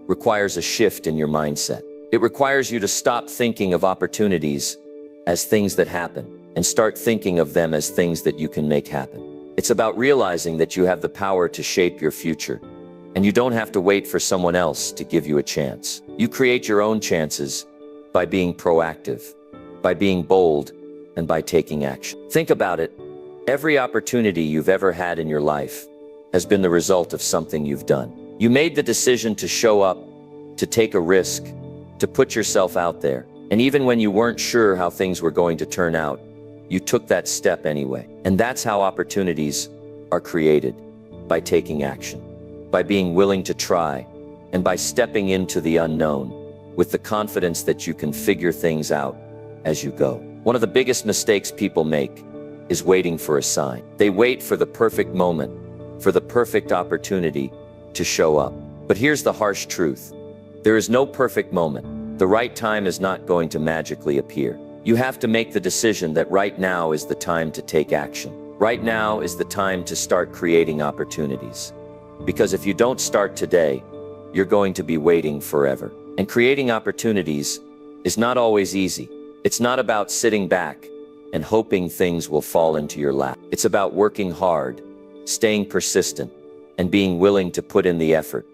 requires a shift in your mindset. It requires you to stop thinking of opportunities as things that happen and start thinking of them as things that you can make happen. It's about realizing that you have the power to shape your future, and you don't have to wait for someone else to give you a chance. You create your own chances by being proactive, by being bold, and by taking action. Think about it. Every opportunity you've ever had in your life has been the result of something you've done. You made the decision to show up, to take a risk, to put yourself out there. And even when you weren't sure how things were going to turn out, you took that step anyway. And that's how opportunities are created, by taking action, by being willing to try, and by stepping into the unknown with the confidence that you can figure things out as you go. One of the biggest mistakes people make is waiting for a sign. They wait for the perfect moment, for the perfect opportunity to show up. But here's the harsh truth. There is no perfect moment. The right time is not going to magically appear. You have to make the decision that right now is the time to take action. Right now is the time to start creating opportunities. Because if you don't start today, you're going to be waiting forever. And creating opportunities is not always easy. It's not about sitting back and hoping things will fall into your lap. It's about working hard, staying persistent, and being willing to put in the effort,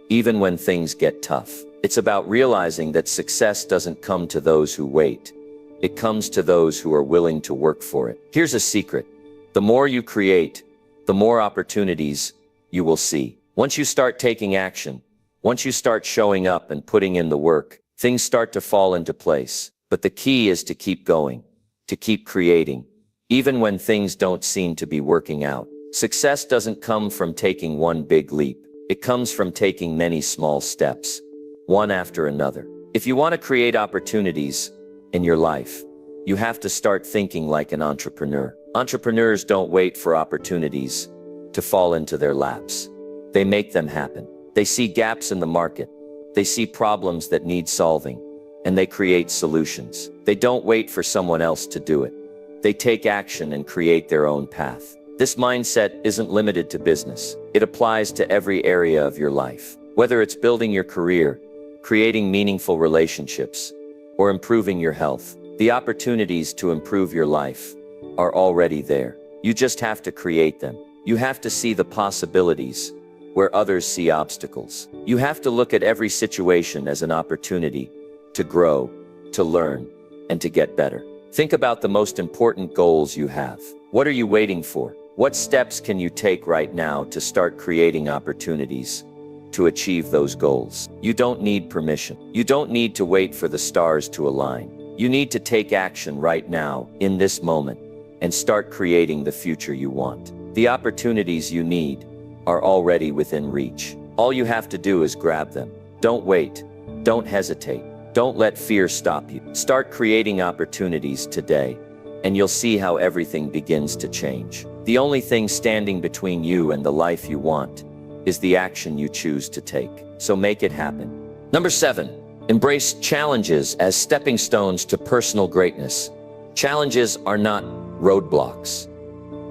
even when things get tough. It's about realizing that success doesn't come to those who wait. It comes to those who are willing to work for it. Here's a secret. The more you create, the more opportunities you will see. Once you start taking action, once you start showing up and putting in the work, things start to fall into place. But the key is to keep going, to keep creating, even when things don't seem to be working out. Success doesn't come from taking one big leap. It comes from taking many small steps, one after another. If you want to create opportunities in your life, you have to start thinking like an entrepreneur. Entrepreneurs don't wait for opportunities to fall into their laps. They make them happen. They see gaps in the market. They see problems that need solving, and they create solutions. They don't wait for someone else to do it. They take action and create their own path. This mindset isn't limited to business. It applies to every area of your life. Whether it's building your career, creating meaningful relationships, or improving your health, the opportunities to improve your life are already there. You just have to create them. You have to see the possibilities where others see obstacles. You have to look at every situation as an opportunity to grow, to learn, and to get better. Think about the most important goals you have. What are you waiting for? What steps can you take right now to start creating opportunities to achieve those goals? You don't need permission. You don't need to wait for the stars to align. You need to take action right now, in this moment, and start creating the future you want. The opportunities you need are already within reach. All you have to do is grab them. Don't wait. Don't hesitate. Don't let fear stop you. Start creating opportunities today, and you'll see how everything begins to change. The only thing standing between you and the life you want is the action you choose to take. So make it happen. Number 7, embrace challenges as stepping stones to personal greatness. Challenges are not roadblocks.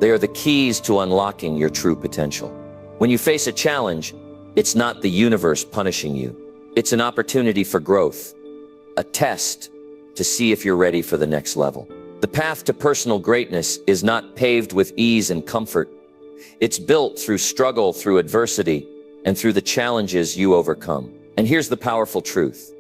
They are the keys to unlocking your true potential. When you face a challenge, it's not the universe punishing you. It's an opportunity for growth, a test to see if you're ready for the next level. The path to personal greatness is not paved with ease and comfort. It's built through struggle, through adversity, and through the challenges you overcome. And here's the powerful truth.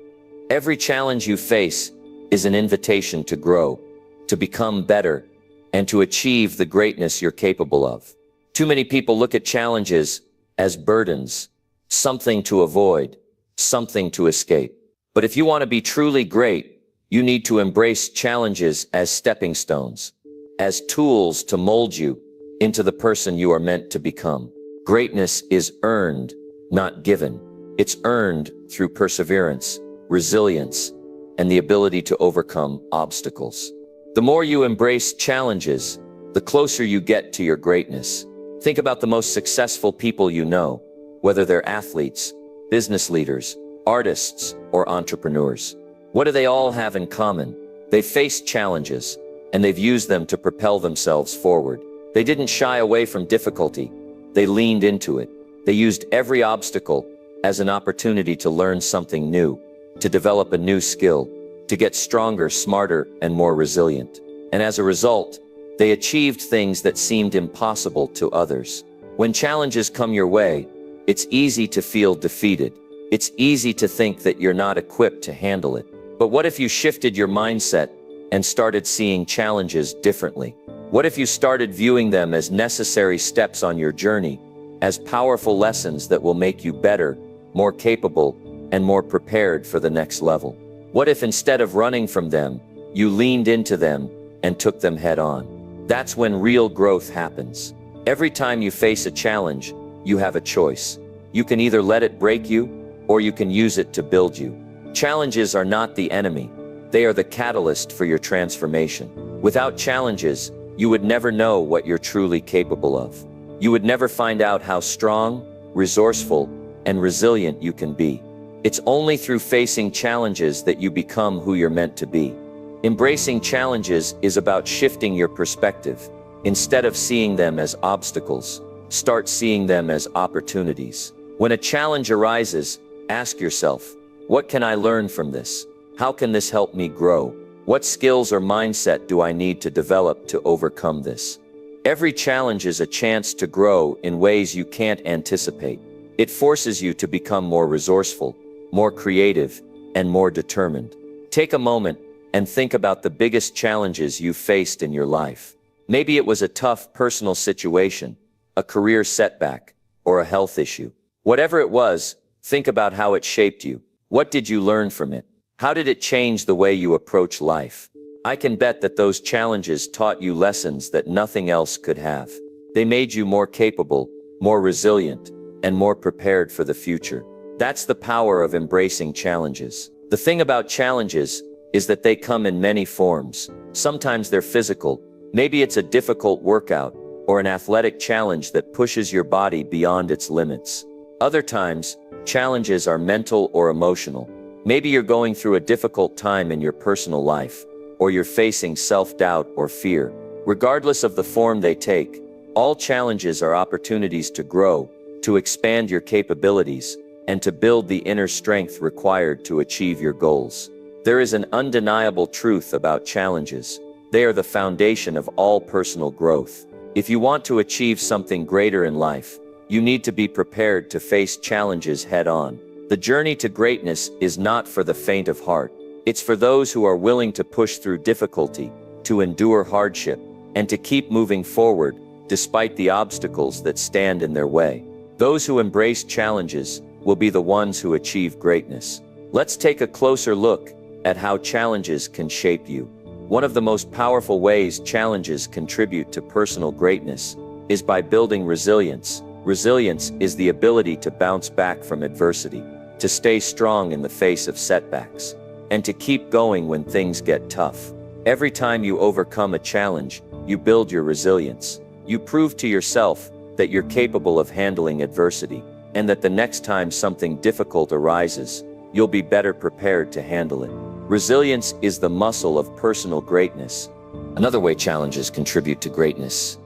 Every challenge you face is an invitation to grow, to become better, and to achieve the greatness you're capable of. Too many people look at challenges as burdens, something to avoid, something to escape. But if you want to be truly great, you need to embrace challenges as stepping stones, as tools to mold you into the person you are meant to become. Greatness is earned, not given. It's earned through perseverance, resilience, and the ability to overcome obstacles. The more you embrace challenges, the closer you get to your greatness. Think about the most successful people you know, whether they're athletes, business leaders, artists, or entrepreneurs. What do they all have in common? They've faced challenges, and they've used them to propel themselves forward. They didn't shy away from difficulty. They leaned into it. They used every obstacle as an opportunity to learn something new, to develop a new skill, to get stronger, smarter, and more resilient. And as a result, they achieved things that seemed impossible to others. When challenges come your way, it's easy to feel defeated. It's easy to think that you're not equipped to handle it. But what if you shifted your mindset and started seeing challenges differently? What if you started viewing them as necessary steps on your journey, as powerful lessons that will make you better, more capable, and more prepared for the next level? What if instead of running from them, you leaned into them and took them head on? That's when real growth happens. Every time you face a challenge, you have a choice. You can either let it break you, or you can use it to build you. Challenges are not the enemy. They are the catalyst for your transformation. Without challenges, you would never know what you're truly capable of. You would never find out how strong, resourceful, and resilient you can be. It's only through facing challenges that you become who you're meant to be. Embracing challenges is about shifting your perspective. Instead of seeing them as obstacles, start seeing them as opportunities. When a challenge arises, ask yourself, what can I learn from this? How can this help me grow? What skills or mindset do I need to develop to overcome this? Every challenge is a chance to grow in ways you can't anticipate. It forces you to become more resourceful, more creative, and more determined. Take a moment and think about the biggest challenges you faced in your life. Maybe it was a tough personal situation, a career setback, or a health issue. Whatever it was, think about how it shaped you. What did you learn from it? How did it change the way you approach life? I can bet that those challenges taught you lessons that nothing else could have. They made you more capable, more resilient, and more prepared for the future. That's the power of embracing challenges. The thing about challenges is that they come in many forms. Sometimes they're physical. Maybe it's a difficult workout or an athletic challenge that pushes your body beyond its limits. Other times, challenges are mental or emotional. Maybe you're going through a difficult time in your personal life, or you're facing self-doubt or fear. Regardless of the form they take, All challenges are opportunities to grow, to expand your capabilities, and to build the inner strength required to achieve your goals. There is an undeniable truth about challenges. They are the foundation of all personal growth. If you want to achieve something greater in life, you need to be prepared to face challenges head-on. The journey to greatness is not for the faint of heart. It's for those who are willing to push through difficulty, to endure hardship, and to keep moving forward despite the obstacles that stand in their way. Those who embrace challenges will be the ones who achieve greatness. Let's take a closer look at how challenges can shape you. One of the most powerful ways challenges contribute to personal greatness is by building resilience. Resilience is the ability to bounce back from adversity, to stay strong in the face of setbacks, and to keep going when things get tough. Every time you overcome a challenge, you build your resilience. You prove to yourself that you're capable of handling adversity, and that the next time something difficult arises, you'll be better prepared to handle it. Resilience is the muscle of personal greatness. Another way challenges contribute to greatness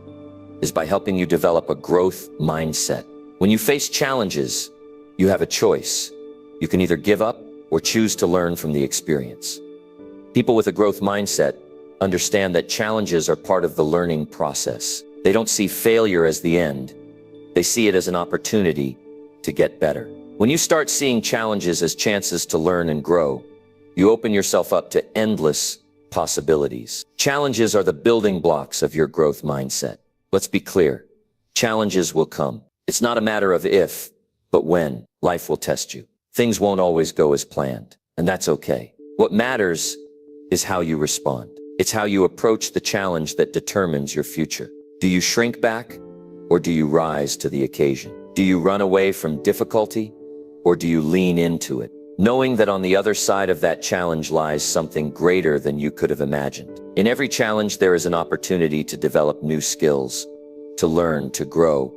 is by helping you develop a growth mindset. When you face challenges, you have a choice. You can either give up or choose to learn from the experience. People with a growth mindset understand that challenges are part of the learning process. They don't see failure as the end. They see it as an opportunity to get better. When you start seeing challenges as chances to learn and grow, you open yourself up to endless possibilities. Challenges are the building blocks of your growth mindset. Let's be clear. Challenges will come. It's not a matter of if, but when. Life will test you. Things won't always go as planned, and that's okay. What matters is how you respond. It's how you approach the challenge that determines your future. Do you shrink back, or do you rise to the occasion? Do you run away from difficulty, or do you lean into it, knowing that on the other side of that challenge lies something greater than you could have imagined? In every challenge, there is an opportunity to develop new skills, to learn, to grow,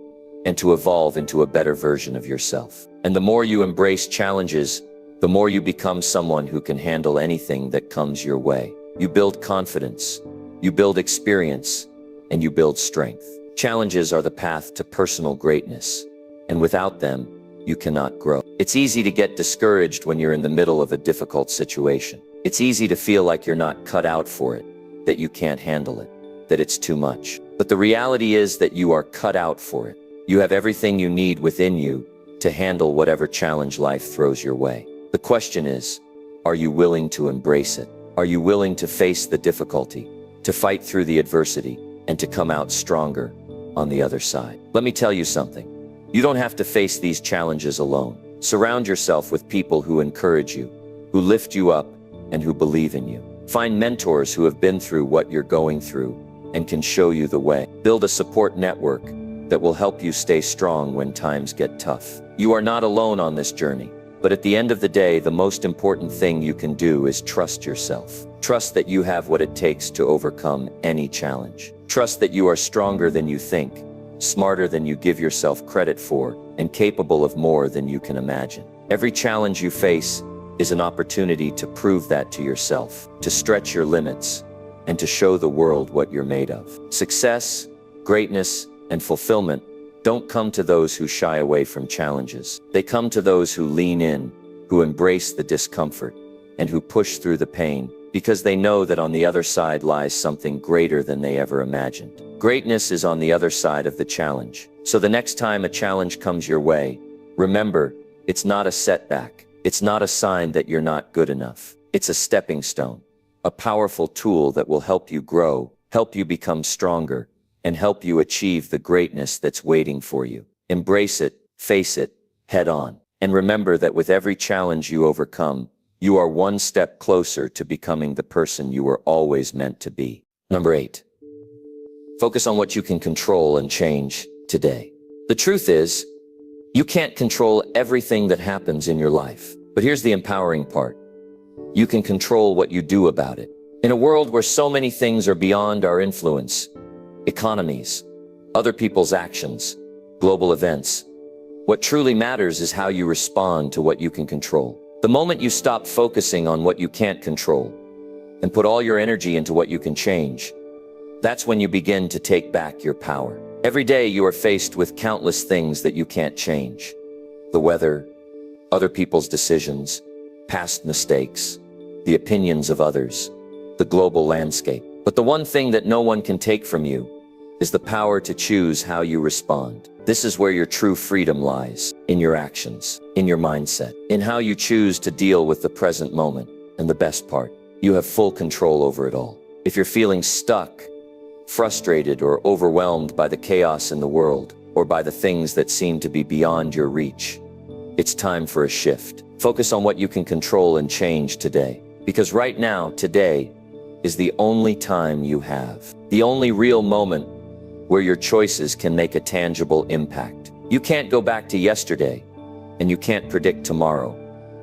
and to evolve into a better version of yourself. And the more you embrace challenges, the more you become someone who can handle anything that comes your way. You build confidence, you build experience, and you build strength. Challenges are the path to personal greatness, and without them, you cannot grow. It's easy to get discouraged when you're in the middle of a difficult situation. It's easy to feel like you're not cut out for it, that you can't handle it, that it's too much. But the reality is that you are cut out for it. You have everything you need within you to handle whatever challenge life throws your way. The question is, are you willing to embrace it? Are you willing to face the difficulty, to fight through the adversity, and to come out stronger on the other side? Let me tell you something. You don't have to face these challenges alone. Surround yourself with people who encourage you, who lift you up, and who believe in you. Find mentors who have been through what you're going through and can show you the way. Build a support network that will help you stay strong when times get tough. You are not alone on this journey, but at the end of the day, the most important thing you can do is trust yourself. Trust that you have what it takes to overcome any challenge. Trust that you are stronger than you think, smarter than you give yourself credit for, and capable of more than you can imagine. Every challenge you face is an opportunity to prove that to yourself, to stretch your limits, and to show the world what you're made of. Success, greatness, and fulfillment don't come to those who shy away from challenges. They come to those who lean in, who embrace the discomfort, and who push through the pain, because they know that on the other side lies something greater than they ever imagined. Greatness is on the other side of the challenge. So the next time a challenge comes your way, remember, it's not a setback. It's not a sign that you're not good enough. It's a stepping stone, a powerful tool that will help you grow, help you become stronger, and help you achieve the greatness that's waiting for you. Embrace it, face it, head on. And remember that with every challenge you overcome, you are one step closer to becoming the person you were always meant to be. Number 8. Focus on what you can control and change today. The truth is, you can't control everything that happens in your life. But here's the empowering part. You can control what you do about it. In a world where so many things are beyond our influence, economies, other people's actions, global events, what truly matters is how you respond to what you can control. The moment you stop focusing on what you can't control and put all your energy into what you can change, that's when you begin to take back your power. Every day you are faced with countless things that you can't change. The weather, other people's decisions, past mistakes, the opinions of others, the global landscape. But the one thing that no one can take from you is the power to choose how you respond. This is where your true freedom lies, in your actions, in your mindset, in how you choose to deal with the present moment. And the best part, you have full control over it all. If you're feeling stuck, frustrated, or overwhelmed by the chaos in the world, or by the things that seem to be beyond your reach, it's time for a shift. Focus on what you can control and change today. Because right now, today, is the only time you have. The only real moment where your choices can make a tangible impact. You can't go back to yesterday, and you can't predict tomorrow.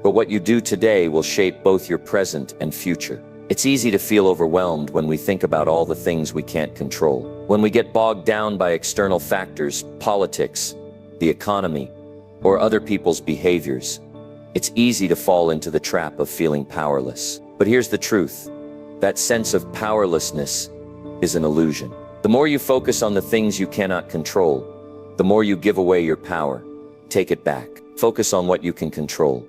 But what you do today will shape both your present and future. It's easy to feel overwhelmed when we think about all the things we can't control. When we get bogged down by external factors, politics, the economy, or other people's behaviors, it's easy to fall into the trap of feeling powerless. But here's the truth. That sense of powerlessness is an illusion. The more you focus on the things you cannot control, the more you give away your power. Take it back. Focus on what you can control.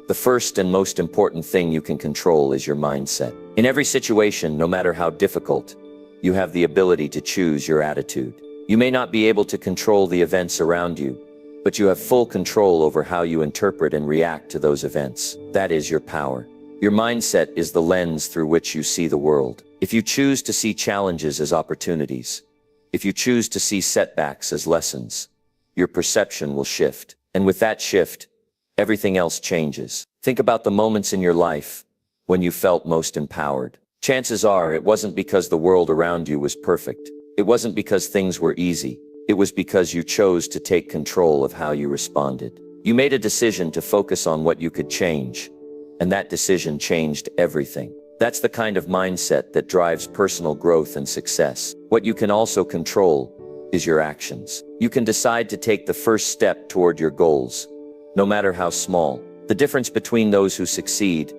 The first and most important thing you can control is your mindset. In every situation, no matter how difficult, you have the ability to choose your attitude. You may not be able to control the events around you, but you have full control over how you interpret and react to those events. That is your power. Your mindset is the lens through which you see the world. If you choose to see challenges as opportunities, if you choose to see setbacks as lessons, your perception will shift. And with that shift, everything else changes. Think about the moments in your life when you felt most empowered. Chances are it wasn't because the world around you was perfect. It wasn't because things were easy. It was because you chose to take control of how you responded. You made a decision to focus on what you could change, and that decision changed everything. That's the kind of mindset that drives personal growth and success. What you can also control is your actions. You can decide to take the first step toward your goals, no matter how small. The difference between those who succeed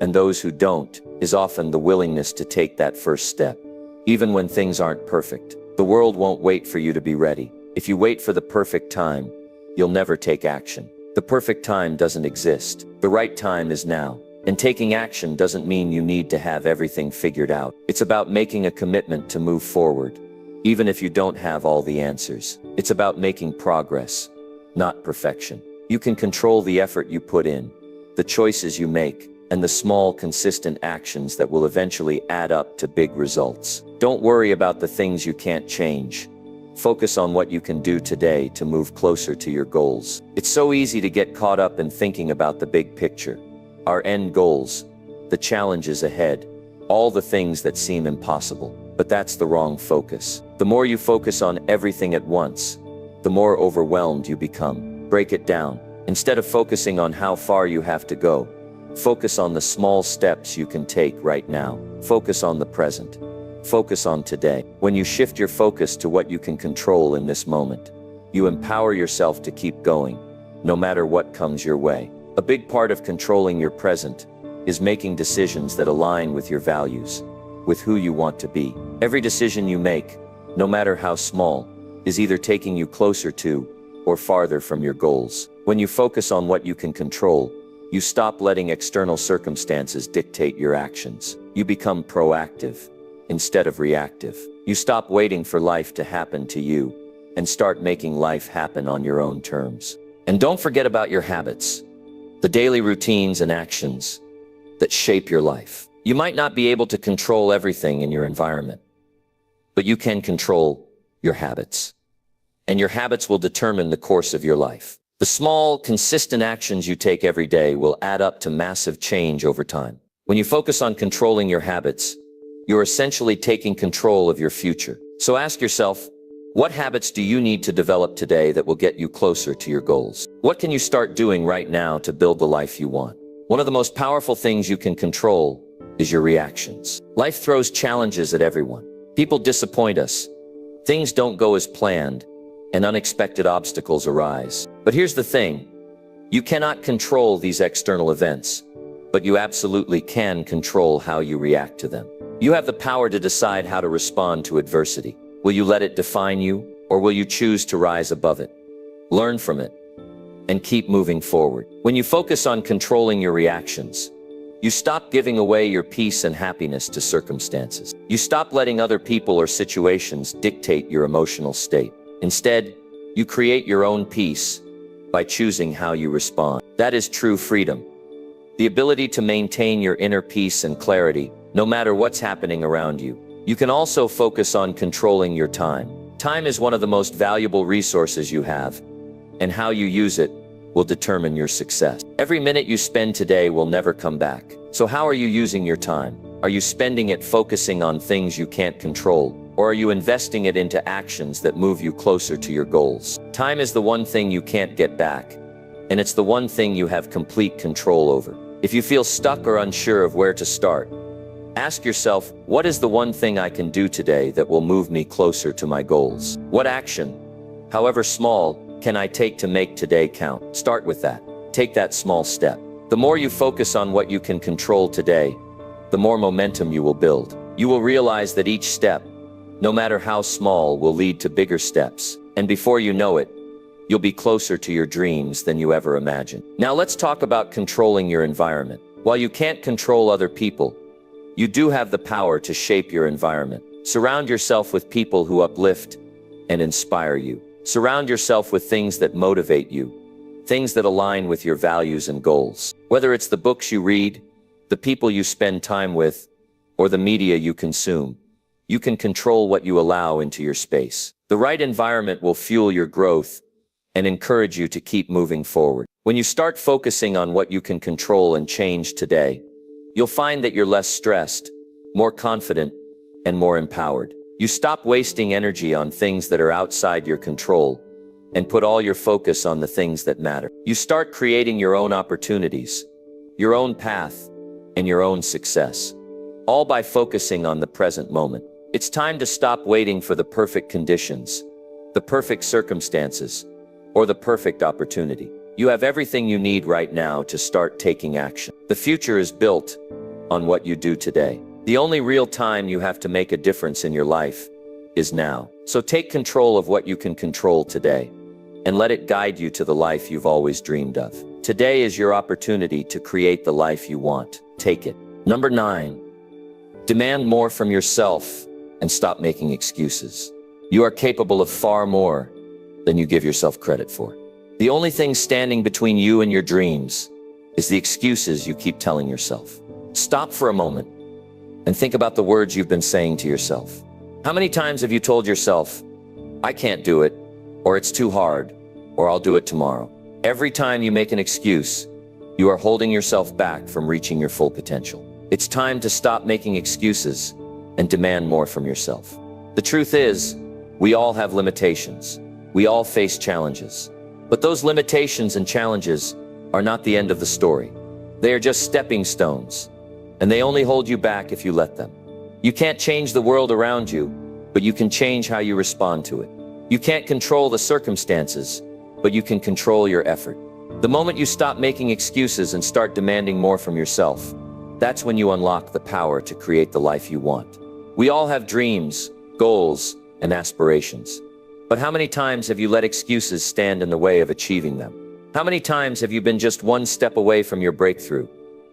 and those who don't is often the willingness to take that first step. Even when things aren't perfect, the world won't wait for you to be ready. If you wait for the perfect time, you'll never take action. The perfect time doesn't exist. The right time is now. And taking action doesn't mean you need to have everything figured out. It's about making a commitment to move forward, even if you don't have all the answers. It's about making progress, not perfection. You can control the effort you put in, the choices you make, and the small, consistent actions that will eventually add up to big results. Don't worry about the things you can't change. Focus on what you can do today to move closer to your goals. It's so easy to get caught up in thinking about the big picture, our end goals, the challenges ahead, all the things that seem impossible. But that's the wrong focus. The more you focus on everything at once, the more overwhelmed you become. Break it down. Instead of focusing on how far you have to go, focus on the small steps you can take right now. Focus on the present. Focus on today. When you shift your focus to what you can control in this moment, you empower yourself to keep going, no matter what comes your way. A big part of controlling your present is making decisions that align with your values, with who you want to be. Every decision you make, no matter how small, is either taking you closer to or farther from your goals. When you focus on what you can control, you stop letting external circumstances dictate your actions. You become proactive instead of reactive. You stop waiting for life to happen to you and start making life happen on your own terms. And don't forget about your habits, the daily routines and actions that shape your life. You might not be able to control everything in your environment, but you can control your habits. And your habits will determine the course of your life. The small, consistent actions you take every day will add up to massive change over time. When you focus on controlling your habits, you're essentially taking control of your future. So ask yourself, what habits do you need to develop today that will get you closer to your goals? What can you start doing right now to build the life you want? One of the most powerful things you can control is your reactions. Life throws challenges at everyone. People disappoint us. Things don't go as planned, and unexpected obstacles arise. But here's the thing. You cannot control these external events, but you absolutely can control how you react to them. You have the power to decide how to respond to adversity. Will you let it define you, Or will you choose to rise above it, learn from it, and keep moving forward? When you focus on controlling your reactions, you stop giving away your peace and happiness to circumstances. You stop letting other people or situations dictate your emotional state. Instead, you create your own peace by choosing how you respond. That is true freedom. The ability to maintain your inner peace and clarity, no matter what's happening around you. You can also focus on controlling your time. Time is one of the most valuable resources you have, and how you use it will determine your success. Every minute you spend today will never come back. So how are you using your time? Are you spending it focusing on things you can't control? Or are you investing it into actions that move you closer to your goals? Time is the one thing you can't get back, and it's the one thing you have complete control over. If you feel stuck or unsure of where to start, ask yourself, what is the one thing I can do today that will move me closer to my goals? What action, however small, can I take to make today count? Start with that. Take that small step. The more you focus on what you can control today, the more momentum you will build. You will realize that each step, no matter how small, will lead to bigger steps. And before you know it, you'll be closer to your dreams than you ever imagined. Now let's talk about controlling your environment. While you can't control other people, you do have the power to shape your environment. Surround yourself with people who uplift and inspire you. Surround yourself with things that motivate you, things that align with your values and goals. Whether it's the books you read, the people you spend time with, or the media you consume, you can control what you allow into your space. The right environment will fuel your growth and encourage you to keep moving forward. When you start focusing on what you can control and change today, you'll find that you're less stressed, more confident, and more empowered. You stop wasting energy on things that are outside your control and put all your focus on the things that matter. You start creating your own opportunities, your own path, and your own success, all by focusing on the present moment. It's time to stop waiting for the perfect conditions, the perfect circumstances, or the perfect opportunity. You have everything you need right now to start taking action. The future is built on what you do today. The only real time you have to make a difference in your life is now. So take control of what you can control today, and let it guide you to the life you've always dreamed of. Today is your opportunity to create the life you want. Take it. Number 9, demand more from yourself and stop making excuses. You are capable of far more than you give yourself credit for. The only thing standing between you and your dreams is the excuses you keep telling yourself. Stop for a moment and think about the words you've been saying to yourself. How many times have you told yourself, I can't do it, or it's too hard, or I'll do it tomorrow? Every time you make an excuse, you are holding yourself back from reaching your full potential. It's time to stop making excuses and demand more from yourself. The truth is, we all have limitations. We all face challenges. But those limitations and challenges are not the end of the story. They are just stepping stones, and they only hold you back if you let them. You can't change the world around you, but you can change how you respond to it. You can't control the circumstances, but you can control your effort. The moment you stop making excuses and start demanding more from yourself, that's when you unlock the power to create the life you want. We all have dreams, goals, and aspirations. But how many times have you let excuses stand in the way of achieving them? How many times have you been just one step away from your breakthrough,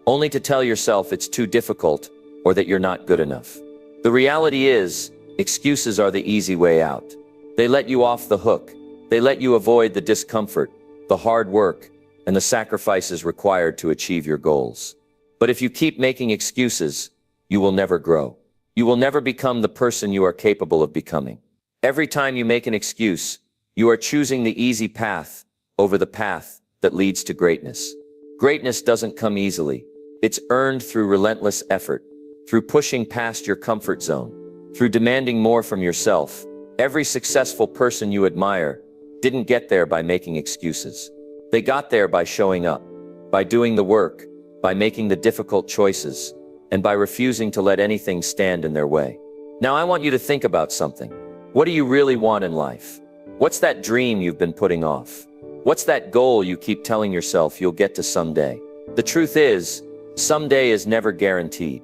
only to tell yourself it's too difficult or that you're not good enough? The reality is, excuses are the easy way out. They let you off the hook. They let you avoid the discomfort, the hard work, and the sacrifices required to achieve your goals. But if you keep making excuses, you will never grow. You will never become the person you are capable of becoming. Every time you make an excuse, you are choosing the easy path over the path that leads to greatness. Greatness doesn't come easily. It's earned through relentless effort, through pushing past your comfort zone, through demanding more from yourself. Every successful person you admire didn't get there by making excuses. They got there by showing up, by doing the work, by making the difficult choices, and by refusing to let anything stand in their way. Now I want you to think about something. What do you really want in life? What's that dream you've been putting off? What's that goal you keep telling yourself you'll get to someday? The truth is, someday is never guaranteed.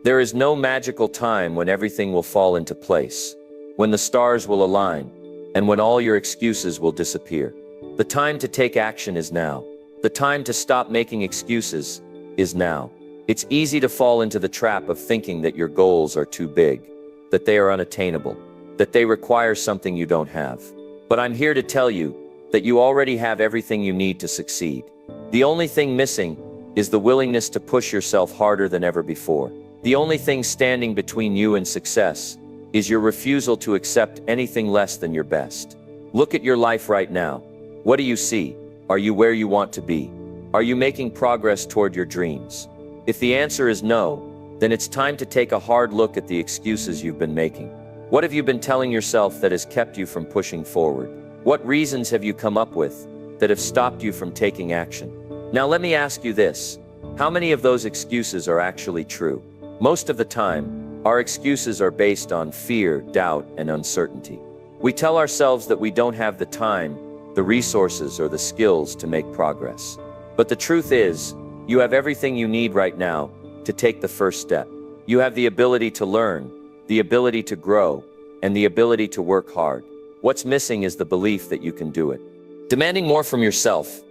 There is no magical time when everything will fall into place, when the stars will align, and when all your excuses will disappear. The time to take action is now. The time to stop making excuses is now. It's easy to fall into the trap of thinking that your goals are too big, that they are unattainable, that they require something you don't have. But I'm here to tell you that you already have everything you need to succeed. The only thing missing is the willingness to push yourself harder than ever before. The only thing standing between you and success is your refusal to accept anything less than your best. Look at your life right now. What do you see? Are you where you want to be? Are you making progress toward your dreams? If the answer is no, then it's time to take a hard look at the excuses you've been making. What have you been telling yourself that has kept you from pushing forward? What reasons have you come up with that have stopped you from taking action? Now let me ask you this. How many of those excuses are actually true? Most of the time, our excuses are based on fear, doubt, and uncertainty. We tell ourselves that we don't have the time, the resources, or the skills to make progress. But the truth is, you have everything you need right now to take the first step. You have the ability to learn, the ability to grow, and the ability to work hard. What's missing is the belief that you can do it. Demanding more from yourself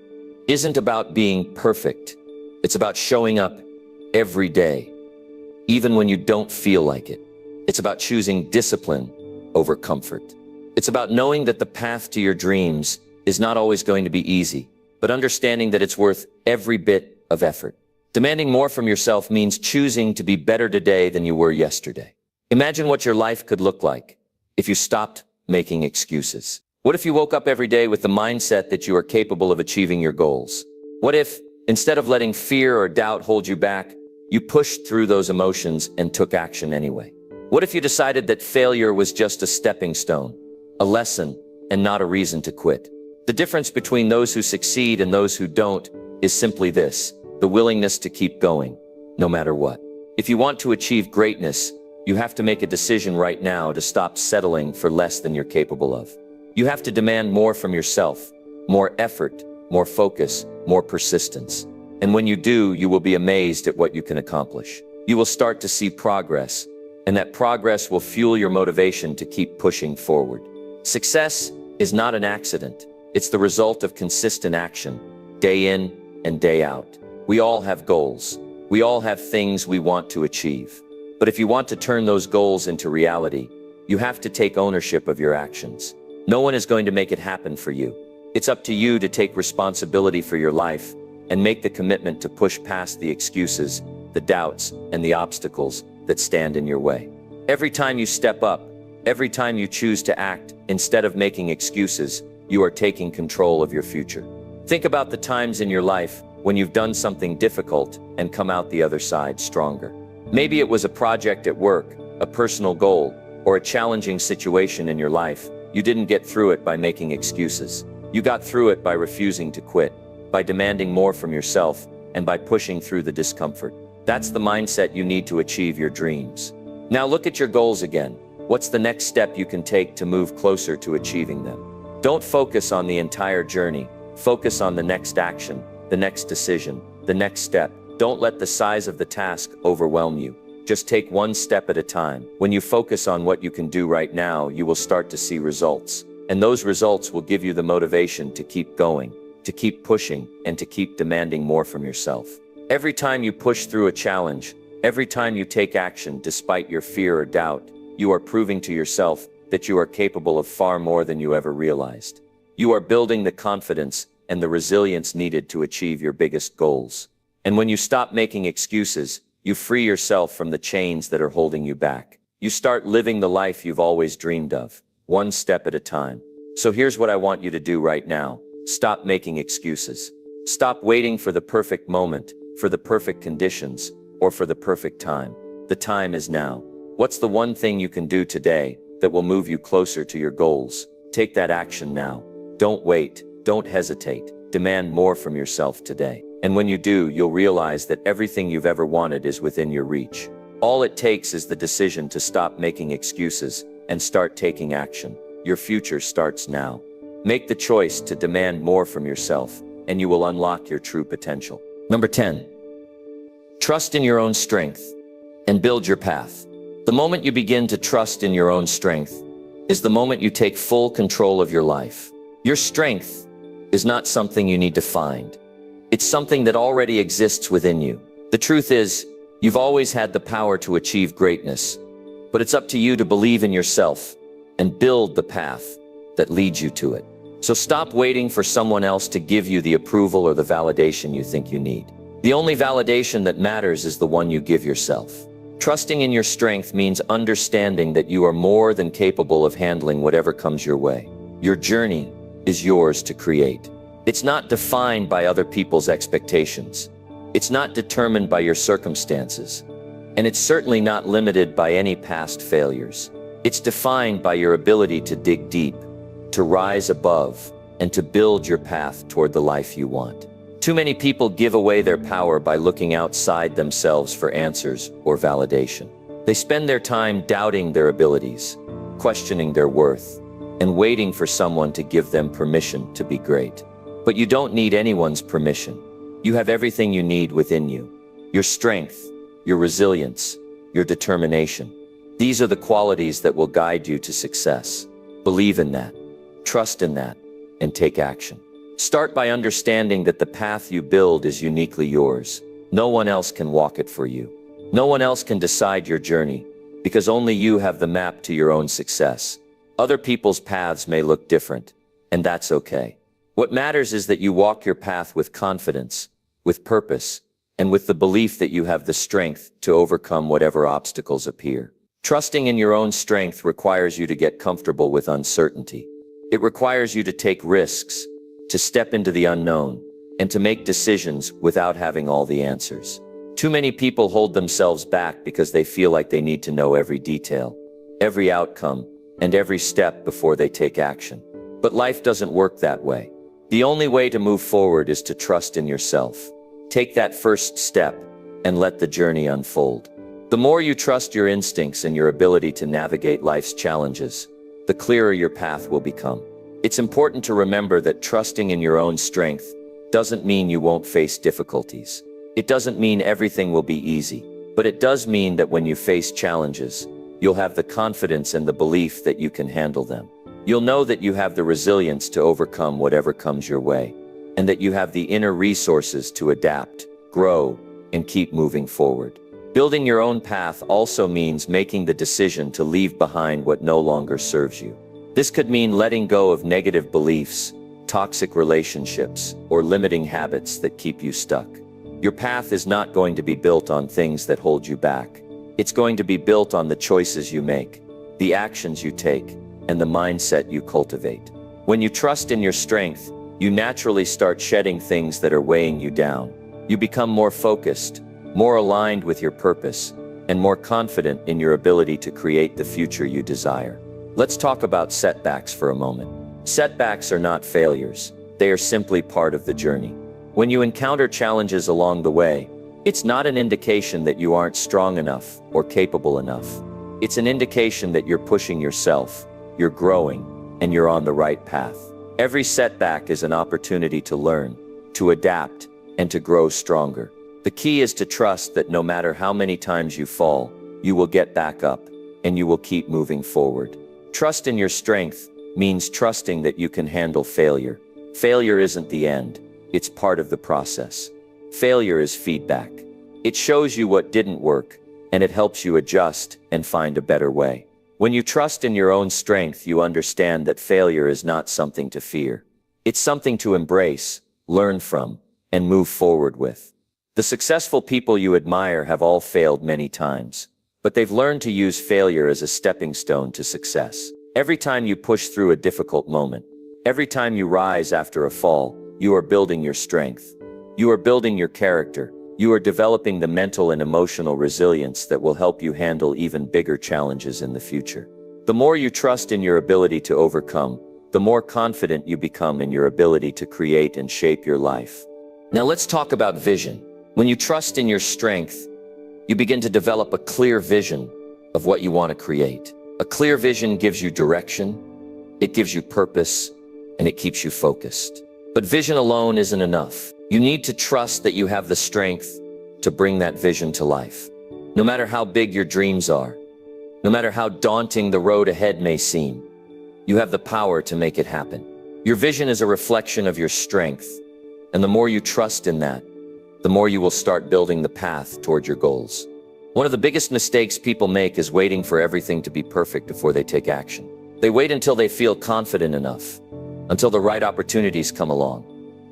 isn't about being perfect. It's about showing up every day, even when you don't feel like it. It's about choosing discipline over comfort. It's about knowing that the path to your dreams is not always going to be easy, but understanding that it's worth every bit of effort. Demanding more from yourself means choosing to be better today than you were yesterday. Imagine what your life could look like if you stopped making excuses. What if you woke up every day with the mindset that you are capable of achieving your goals? What if, instead of letting fear or doubt hold you back, you pushed through those emotions and took action anyway? What if you decided that failure was just a stepping stone, a lesson, and not a reason to quit? The difference between those who succeed and those who don't is simply this: the willingness to keep going, no matter what. If you want to achieve greatness, you have to make a decision right now to stop settling for less than you're capable of. You have to demand more from yourself, more effort, more focus, more persistence. And when you do, you will be amazed at what you can accomplish. You will start to see progress, and that progress will fuel your motivation to keep pushing forward. Success is not an accident. It's the result of consistent action, day in and day out. We all have goals. We all have things we want to achieve. But if you want to turn those goals into reality, you have to take ownership of your actions. No one is going to make it happen for you. It's up to you to take responsibility for your life and make the commitment to push past the excuses, the doubts, and the obstacles that stand in your way. Every time you step up, every time you choose to act instead of making excuses, you are taking control of your future. Think about the times in your life when you've done something difficult and come out the other side stronger. Maybe it was a project at work, a personal goal, or a challenging situation in your life. You didn't get through it by making excuses. You got through it by refusing to quit, by demanding more from yourself, and by pushing through the discomfort. That's the mindset you need to achieve your dreams. Now look at your goals again. What's the next step you can take to move closer to achieving them? Don't focus on the entire journey. Focus on the next action, the next decision, the next step. Don't let the size of the task overwhelm you. Just take one step at a time. When you focus on what you can do right now, you will start to see results. And those results will give you the motivation to keep going, to keep pushing, and to keep demanding more from yourself. Every time you push through a challenge, every time you take action despite your fear or doubt, you are proving to yourself that you are capable of far more than you ever realized. You are building the confidence and the resilience needed to achieve your biggest goals. And when you stop making excuses, you free yourself from the chains that are holding you back. You start living the life you've always dreamed of, one step at a time. So here's what I want you to do right now. Stop making excuses. Stop waiting for the perfect moment, for the perfect conditions, or for the perfect time. The time is now. What's the one thing you can do today that will move you closer to your goals? Take that action now. Don't wait. Don't hesitate. Demand more from yourself today. And when you do, you'll realize that everything you've ever wanted is within your reach. All it takes is the decision to stop making excuses and start taking action. Your future starts now. Make the choice to demand more from yourself, and you will unlock your true potential. Number 10. Trust in your own strength and build your path. The moment you begin to trust in your own strength, is the moment you take full control of your life. Your strength is not something you need to find. It's something that already exists within you. The truth is, you've always had the power to achieve greatness, but it's up to you to believe in yourself and build the path that leads you to it. So stop waiting for someone else to give you the approval or the validation you think you need. The only validation that matters is the one you give yourself. Trusting in your strength means understanding that you are more than capable of handling whatever comes your way. Your journey is yours to create. It's not defined by other people's expectations. It's not determined by your circumstances. And it's certainly not limited by any past failures. It's defined by your ability to dig deep, to rise above, and to build your path toward the life you want. Too many people give away their power by looking outside themselves for answers or validation. They spend their time doubting their abilities, questioning their worth, and waiting for someone to give them permission to be great. But you don't need anyone's permission. You have everything you need within you. Your strength, your resilience, your determination. These are the qualities that will guide you to success. Believe in that, trust in that, and take action. Start by understanding that the path you build is uniquely yours. No one else can walk it for you. No one else can decide your journey, because only you have the map to your own success. Other people's paths may look different, and that's okay. What matters is that you walk your path with confidence, with purpose, and with the belief that you have the strength to overcome whatever obstacles appear. Trusting in your own strength requires you to get comfortable with uncertainty. It requires you to take risks, to step into the unknown, and to make decisions without having all the answers. Too many people hold themselves back because they feel like they need to know every detail, every outcome, and every step before they take action. But life doesn't work that way. The only way to move forward is to trust in yourself. Take that first step and let the journey unfold. The more you trust your instincts and your ability to navigate life's challenges, the clearer your path will become. It's important to remember that trusting in your own strength doesn't mean you won't face difficulties. It doesn't mean everything will be easy, but it does mean that when you face challenges, you'll have the confidence and the belief that you can handle them. You'll know that you have the resilience to overcome whatever comes your way, and that you have the inner resources to adapt, grow, and keep moving forward. Building your own path also means making the decision to leave behind what no longer serves you. This could mean letting go of negative beliefs, toxic relationships, or limiting habits that keep you stuck. Your path is not going to be built on things that hold you back. It's going to be built on the choices you make, the actions you take, and the mindset you cultivate. When you trust in your strength, you naturally start shedding things that are weighing you down. You become more focused, more aligned with your purpose, and more confident in your ability to create the future you desire. Let's talk about setbacks for a moment. Setbacks are not failures. They are simply part of the journey. When you encounter challenges along the way, it's not an indication that you aren't strong enough or capable enough. It's an indication that you're pushing yourself, you're growing, and you're on the right path. Every setback is an opportunity to learn, to adapt, and to grow stronger. The key is to trust that no matter how many times you fall, you will get back up, and you will keep moving forward. Trust in your strength means trusting that you can handle failure. Failure isn't the end. It's part of the process. Failure is feedback. It shows you what didn't work, and it helps you adjust and find a better way. When you trust in your own strength, you understand that failure is not something to fear. It's something to embrace, learn from, and move forward with. The successful people you admire have all failed many times, but they've learned to use failure as a stepping stone to success. Every time you push through a difficult moment, every time you rise after a fall, you are building your strength. You are building your character. You are developing the mental and emotional resilience that will help you handle even bigger challenges in the future. The more you trust in your ability to overcome, the more confident you become in your ability to create and shape your life. Now let's talk about vision. When you trust in your strength, you begin to develop a clear vision of what you want to create. A clear vision gives you direction, it gives you purpose, and it keeps you focused. But vision alone isn't enough. You need to trust that you have the strength to bring that vision to life. No matter how big your dreams are, no matter how daunting the road ahead may seem, You have the power to make it happen. Your vision is a reflection of your strength, and the more you trust in that, the more you will start building the path toward your goals. One of the biggest mistakes people make is waiting for everything to be perfect before they take action. They wait until they feel confident enough, until the right opportunities come along,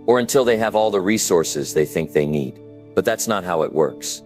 or until they have all the resources they think they need. But that's not how it works.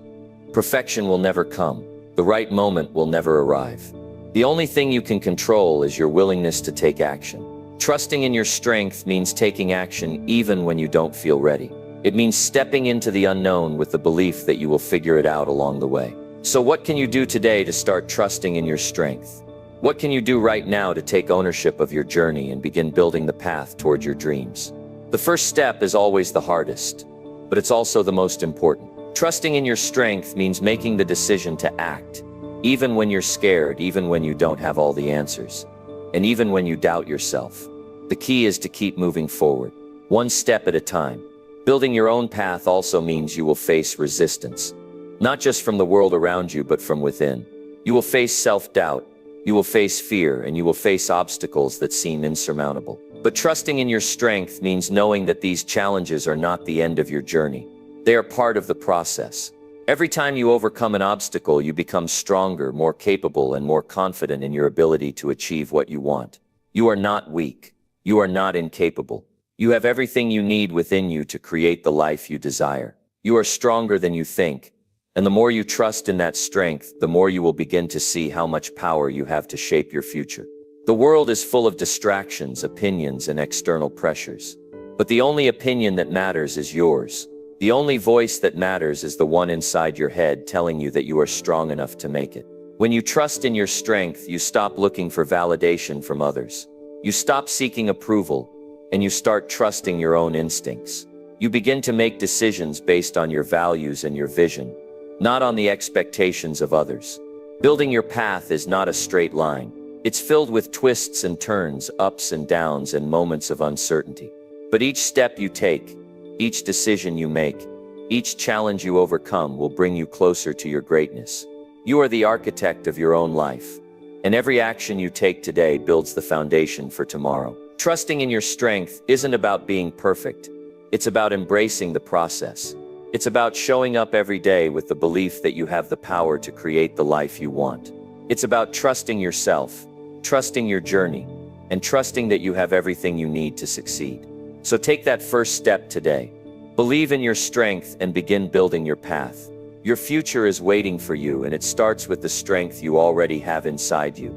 Perfection will never come. The right moment will never arrive. The only thing you can control is your willingness to take action. Trusting in your strength means taking action even when you don't feel ready. It means stepping into the unknown with the belief that you will figure it out along the way. So what can you do today to start trusting in your strength? What can you do right now to take ownership of your journey and begin building the path toward your dreams? The first step is always the hardest, but it's also the most important. Trusting in your strength means making the decision to act, even when you're scared, even when you don't have all the answers, and even when you doubt yourself. The key is to keep moving forward, one step at a time. Building your own path also means you will face resistance, not just from the world around you, but from within. You will face self-doubt, you will face fear, and you will face obstacles that seem insurmountable. But trusting in your strength means knowing that these challenges are not the end of your journey. They are part of the process. Every time you overcome an obstacle, you become stronger, more capable, and more confident in your ability to achieve what you want. You are not weak. You are not incapable. You have everything you need within you to create the life you desire. You are stronger than you think, and the more you trust in that strength, the more you will begin to see how much power you have to shape your future. The world is full of distractions, opinions, and external pressures. But the only opinion that matters is yours. The only voice that matters is the one inside your head telling you that you are strong enough to make it. When you trust in your strength, you stop looking for validation from others. You stop seeking approval, and you start trusting your own instincts. You begin to make decisions based on your values and your vision, not on the expectations of others. Building your path is not a straight line. It's filled with twists and turns, ups and downs, and moments of uncertainty. But each step you take, each decision you make, each challenge you overcome will bring you closer to your greatness. You are the architect of your own life, and every action you take today builds the foundation for tomorrow. Trusting in your strength isn't about being perfect. It's about embracing the process. It's about showing up every day with the belief that you have the power to create the life you want. It's about trusting yourself, trusting your journey, and trusting that you have everything you need to succeed. So take that first step today. Believe in your strength and begin building your path. Your future is waiting for you, and it starts with the strength you already have inside you.